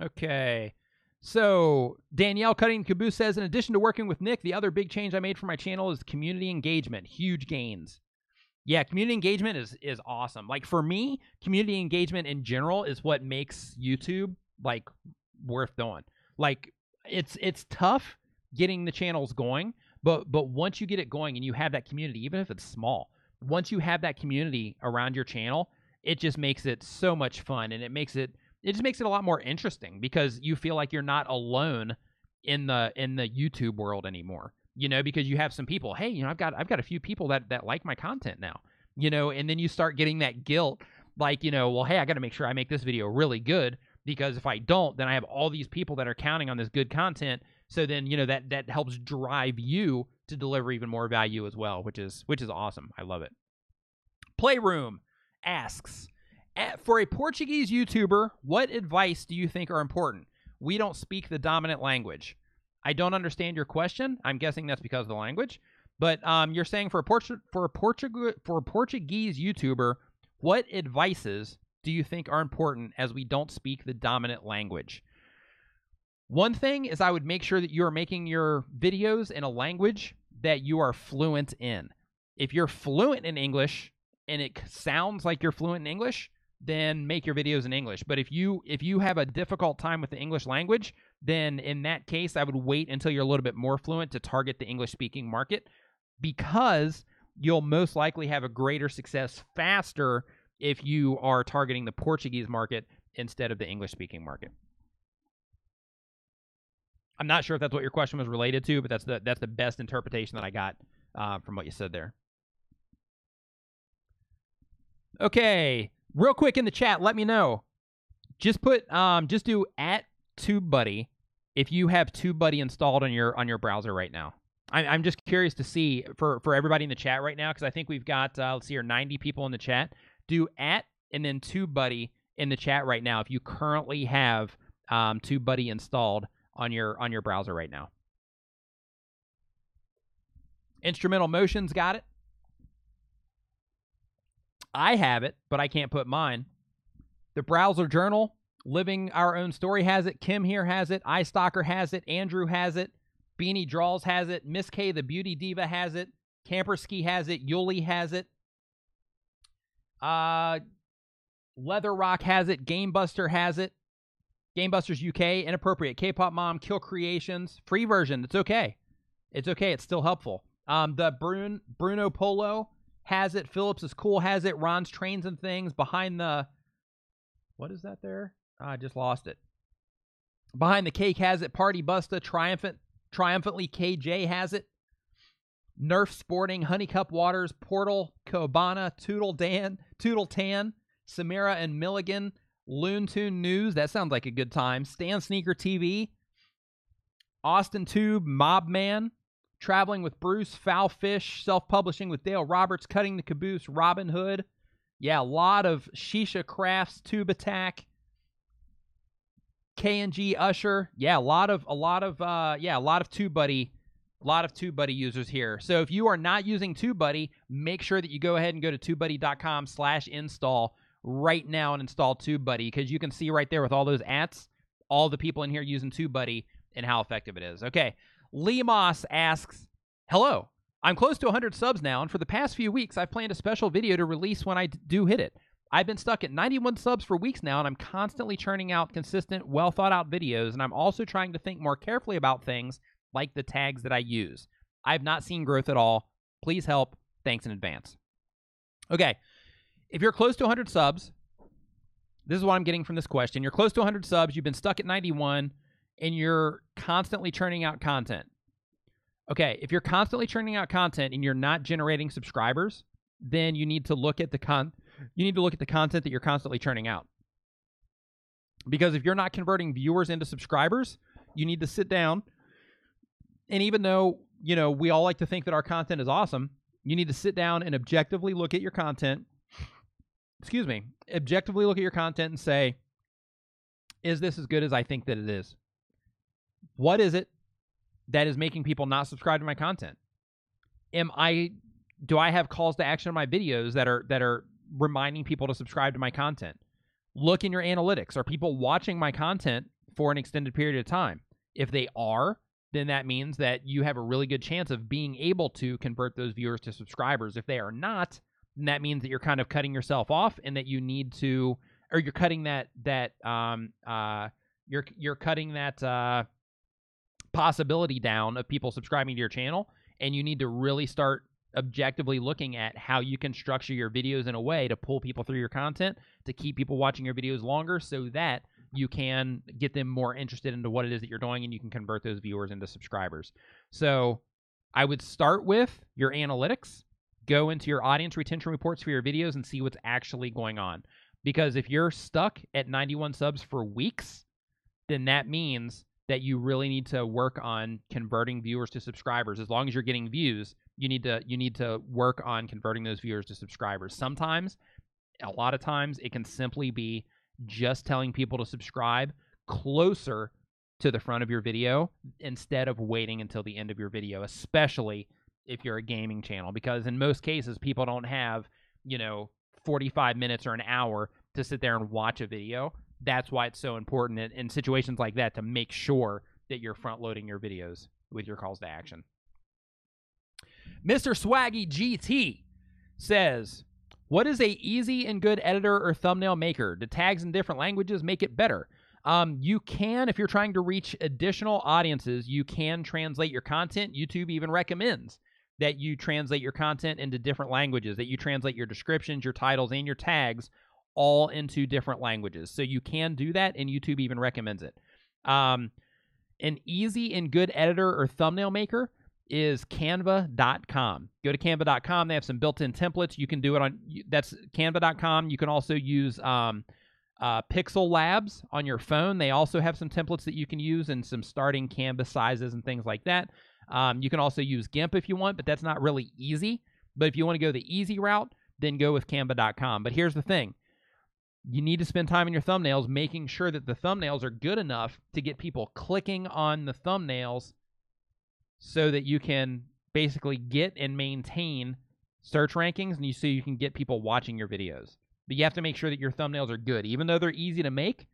Speaker 1: Okay, so Danielle Cutting Caboose says, in addition to working with Nick, the other big change I made for my channel is community engagement. Huge gains. Yeah, community engagement is awesome. Like for me, community engagement in general is what makes YouTube like worth doing. Like it's tough getting the channels going, but once you get it going and you have that community, even if it's small, once you have that community around your channel, it just makes it so much fun, and it just makes it a lot more interesting because you feel like you're not alone in the YouTube world anymore. You know, because you have some people, hey, you know, I've got a few people that like my content now, you know, and then you start getting that guilt, like, you know, well, hey, I got to make sure I make this video really good because if I don't, then I have all these people that are counting on this good content. So then, you know, that helps drive you to deliver even more value as well, which is awesome. I love it. Playroom asks, for a Portuguese YouTuber, what advice do you think are important? We don't speak the dominant language. I don't understand your question. I'm guessing that's because of the language. But you're saying for a Portuguese YouTuber, what advices do you think are important as we don't speak the dominant language? One thing is I would make sure that you are making your videos in a language that you are fluent in. If you're fluent in English and it sounds like you're fluent in English, then make your videos in English. But if you have a difficult time with the English language, then in that case, I would wait until you're a little bit more fluent to target the English-speaking market, because you'll most likely have a greater success faster if you are targeting the Portuguese market instead of the English-speaking market. I'm not sure if that's what your question was related to, but that's the best interpretation that I got from what you said there. Okay. Real quick in the chat, let me know. Just do @TubeBuddy if you have TubeBuddy installed on your browser right now. I'm just curious to see for everybody in the chat right now, because I think we've got let's see here, 90 people in the chat. Do @ and then TubeBuddy in the chat right now if you currently have TubeBuddy installed on your browser right now. Instrumental Motions got it. I have it, but I can't put mine. The Browser Journal, Living Our Own Story has it. Kim here has it. iStalker has it. Andrew has it. Beanie Draws has it. Miss K, the Beauty Diva, has it. Camperski has it. Yuli has it. Leather Rock has it. Game Buster has it. Game Busters UK, inappropriate. K-pop mom, Kill Creations, free version. It's okay. It's okay. It's still helpful. The Bruno Polo has it. Phillips is Cool has it. Ron's Trains and Things. Behind the... What is that there? I just lost it. Behind the Cake has it. Party Busta. Triumphantly KJ has it. Nerf Sporting. Honeycup Waters. Portal. Kobana. Toodle Tan. Samira and Milligan. Loon Tune News. That sounds like a good time. Stan Sneaker TV. Austin Tube. Mob Man. Traveling with Bruce. Foul Fish. Self-publishing with Dale Roberts. Cutting the Caboose. Robin Hood. Yeah, a lot of Shisha Crafts. Tube Attack. K&G Usher. Yeah, a lot of TubeBuddy. A lot of TubeBuddy users here. So if you are not using TubeBuddy, make sure that you go ahead and go to TubeBuddy.com/install right now and install TubeBuddy, because you can see right there with all those ads, all the people in here using TubeBuddy and how effective it is. Okay, Lee Moss asks, hello, I'm close to 100 subs now, and for the past few weeks, I've planned a special video to release when I do hit it. I've been stuck at 91 subs for weeks now, and I'm constantly churning out consistent, well-thought-out videos, and I'm also trying to think more carefully about things like the tags that I use. I've not seen growth at all. Please help. Thanks in advance. Okay. If you're close to 100 subs, this is what I'm getting from this question. You're close to 100 subs, you've been stuck at 91, and you're constantly churning out content. Okay, if you're constantly churning out content and you're not generating subscribers, then you need to look at the content that you're constantly churning out. Because if you're not converting viewers into subscribers, you need to sit down, and even though, you know, we all like to think that our content is awesome, you need to sit down and objectively look at your content. Objectively look at your content and say, is this as good as I think that it is? What is it that is making people not subscribe to my content? Do I have calls to action on my videos that are reminding people to subscribe to my content? Look in your analytics. Are people watching my content for an extended period of time? If they are, then that means that you have a really good chance of being able to convert those viewers to subscribers. If they are not, then that means that you're kind of cutting yourself off, and that you need to, or you're cutting you're cutting that possibility down of people subscribing to your channel, and you need to really start objectively looking at how you can structure your videos in a way to pull people through your content, to keep people watching your videos longer, so that you can get them more interested into what it is that you're doing, and you can convert those viewers into subscribers. So I would start with your analytics, go into your audience retention reports for your videos, and see what's actually going on. Because if you're stuck at 91 subs for weeks, then that means that you really need to work on converting viewers to subscribers. As long as you're getting views, you need to work on converting those viewers to subscribers. Sometimes, a lot of times, it can simply be just telling people to subscribe closer to the front of your video instead of waiting until the end of your video, especially if you're a gaming channel, because in most cases, people don't have, 45 minutes or an hour to sit there and watch a video. That's why it's so important in situations like that to make sure that you're front-loading your videos with your calls to action. Mr. Swaggy GT says, what is a easy and good editor or thumbnail maker? Do tags in different languages make it better? You can, if you're trying to reach additional audiences, you can translate your content. YouTube even recommends that you translate your content into different languages, that you translate your descriptions, your titles, and your tags all into different languages. So you can do that, and YouTube even recommends it. An easy and good editor or thumbnail maker is canva.com. Go to canva.com. They have some built-in templates. You can do it on, that's canva.com. You can also use Pixel Labs on your phone. They also have some templates that you can use and some starting canvas sizes and things like that. You can also use GIMP if you want, but that's not really easy. But if you want to go the easy route, then go with canva.com. But here's the thing. You need to spend time in your thumbnails making sure that the thumbnails are good enough to get people clicking on the thumbnails so that you can basically get and maintain search rankings, and so you can get people watching your videos. But you have to make sure that your thumbnails are good. Even though they're easy to make,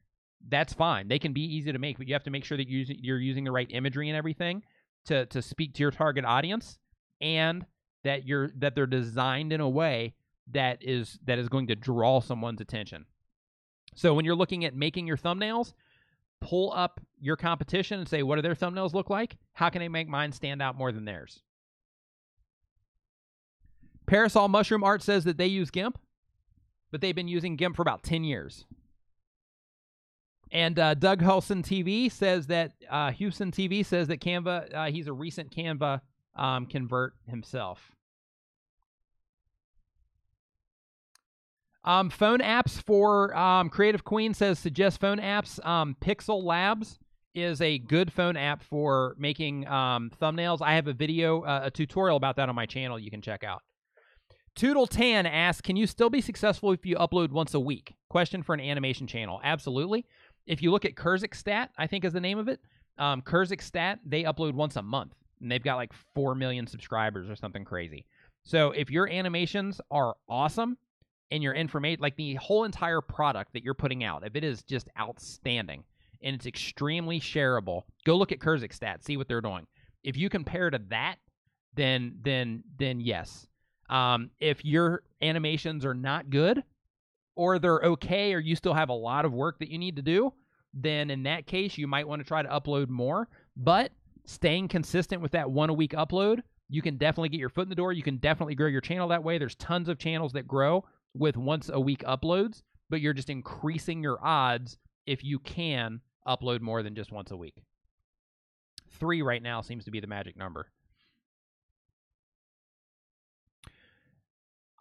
Speaker 1: that's fine. They can be easy to make, but you have to make sure that you're using the right imagery and everything to speak to your target audience, and that they're designed in a way that is going to draw someone's attention. So when you're looking at making your thumbnails, pull up your competition and say, what do their thumbnails look like? How can I make mine stand out more than theirs? Parasol Mushroom Art says that they use GIMP, but they've been using GIMP for about 10 years. And Doug Hulson TV says that, Houston TV says that Canva, he's a recent Canva convert himself. Phone apps for Creative Queen says suggest phone apps. Pixel Labs is a good phone app for making thumbnails. I have a video, a tutorial about that on my channel you can check out. Toodle Tan asks, can you still be successful if you upload once a week? Question for an animation channel. Absolutely. If you look at Kurzgesagt, I think is the name of it. Kurzgesagt, they upload once a month, and they've got like 4 million subscribers or something crazy. So if your animations are awesome and your information, like the whole entire product that you're putting out, if it is just outstanding and it's extremely shareable, go look at Kurzgesagt, see what they're doing. If you compare to that, then yes. If your animations are not good, or they're okay, or you still have a lot of work that you need to do, then in that case, you might want to try to upload more. But staying consistent with that 1 a week upload, you can definitely get your foot in the door. You can definitely grow your channel that way. There's tons of channels that grow with once a week uploads, but you're just increasing your odds if you can upload more than just once a week. 3 right now seems to be the magic number.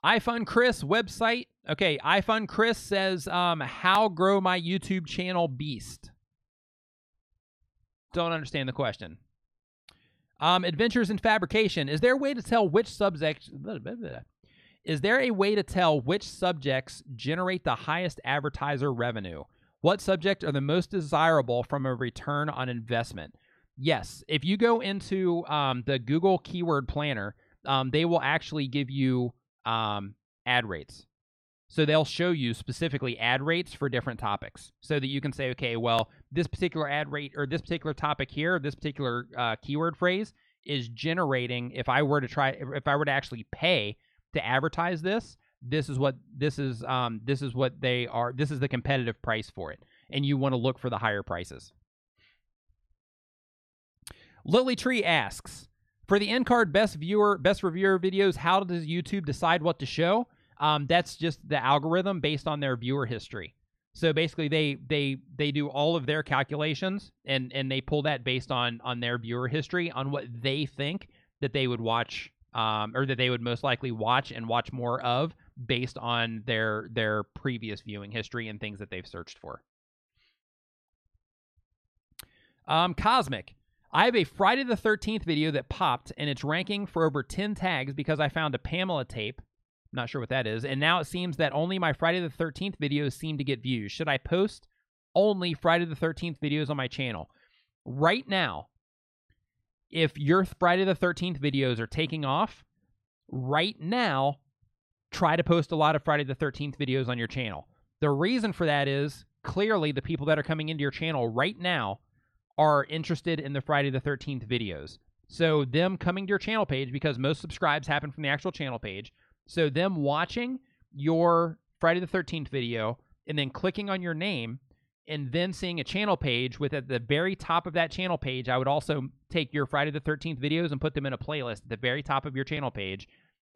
Speaker 1: iFund Chris website. Okay, iFund Chris says, how grow my YouTube channel beast? Don't understand the question. Adventures in Fabrication. Is there a way to tell which subjects... Is there a way to tell which subjects generate the highest advertiser revenue? What subjects are the most desirable from a return on investment? Yes. If you go into the Google Keyword Planner, they will actually give you ad rates. So they'll show you specifically ad rates for different topics so that you can say, okay, well, this particular ad rate or this particular topic here, this particular keyword phrase is generating, if I were to actually pay to advertise this, this is what they are, this is the competitive price for it. And you want to look for the higher prices. Lily Tree asks, for the end card best reviewer videos, how does YouTube decide what to show? That's just the algorithm based on their viewer history. So basically, they do all of their calculations and they pull that based on their viewer history, on what they think that they would watch, or that they would most likely watch and watch more of based on their previous viewing history and things that they've searched for. Cosmic. I have a Friday the 13th video that popped, and it's ranking for over 10 tags because I found a Pamela tape. Not sure what that is. And now it seems that only my Friday the 13th videos seem to get views. Should I post only Friday the 13th videos on my channel? Right now, if your Friday the 13th videos are taking off, right now, try to post a lot of Friday the 13th videos on your channel. The reason for that is, clearly, the people that are coming into your channel right now are interested in the Friday the 13th videos. So them coming to your channel page, because most subscribes happen from the actual channel page, so them watching your Friday the 13th video and then clicking on your name and then seeing a channel page with, at the very top of that channel page, I would also take your Friday the 13th videos and put them in a playlist at the very top of your channel page,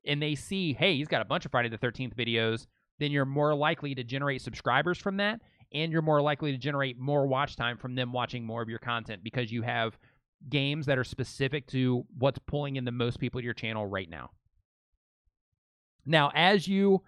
Speaker 1: and they see, hey, he's got a bunch of Friday the 13th videos, then you're more likely to generate subscribers from that, and you're more likely to generate more watch time from them watching more of your content because you have games that are specific to what's pulling in the most people to your channel right now. Now, as you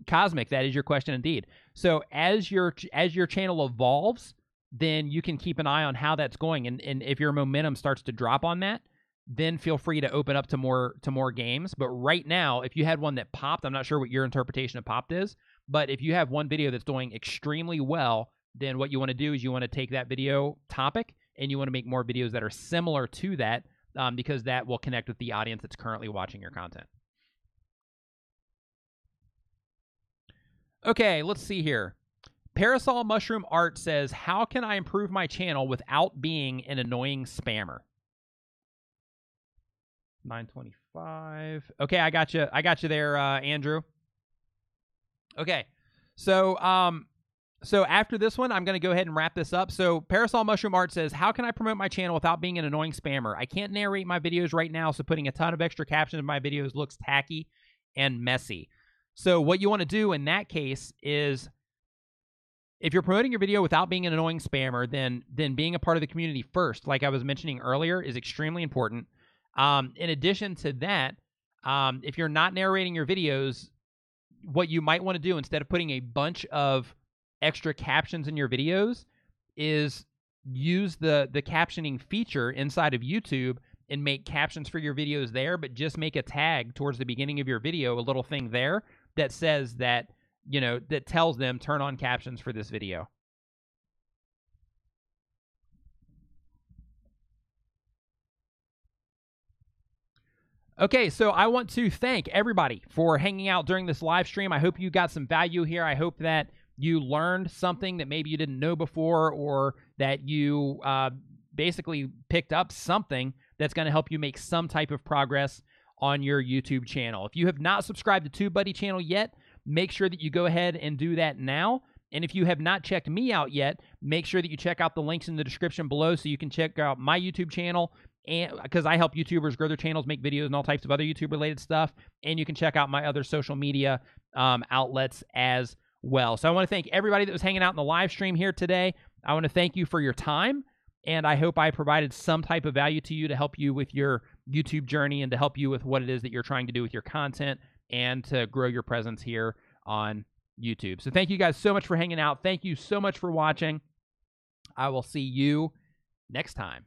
Speaker 1: Cosmic, that is your question indeed. So as your channel evolves, then you can keep an eye on how that's going, and if your momentum starts to drop on that, then feel free to open up to more games. But right now, if you had one that popped, I'm not sure what your interpretation of popped is, but if you have one video that's doing extremely well, then what you want to do is you want to take that video topic and you want to make more videos that are similar to that, because that will connect with the audience that's currently watching your content. Okay, let's see here. Parasol Mushroom Art says, how can I improve my channel without being an annoying spammer? 925. Okay, I got you there, Andrew. Okay, so So after this one, I'm going to go ahead and wrap this up. So Parasol Mushroom Art says, how can I promote my channel without being an annoying spammer? I can't narrate my videos right now, so putting a ton of extra captions in my videos looks tacky and messy. So what you want to do in that case is, if you're promoting your video without being an annoying spammer, then being a part of the community first, like I was mentioning earlier, is extremely important. In addition to that, if you're not narrating your videos, what you might want to do instead of putting a bunch of extra captions in your videos is use the captioning feature inside of YouTube and make captions for your videos there, but just make a tag towards the beginning of your video, a little thing there that says that, you know, that tells them turn on captions for this video. Okay, so I want to thank everybody for hanging out during this live stream. I hope you got some value here. I hope that you learned something that maybe you didn't know before, or that you basically picked up something that's going to help you make some type of progress on your YouTube channel. If you have not subscribed to TubeBuddy channel yet, make sure that you go ahead and do that now. And if you have not checked me out yet, make sure that you check out the links in the description below so you can check out my YouTube channel, and because I help YouTubers grow their channels, make videos, and all types of other YouTube-related stuff. And you can check out my other social media outlets as well. So I want to thank everybody that was hanging out in the live stream here today. I want to thank you for your time, and I hope I provided some type of value to you to help you with your YouTube journey and to help you with what it is that you're trying to do with your content and to grow your presence here on YouTube. So thank you guys so much for hanging out. Thank you so much for watching. I will see you next time.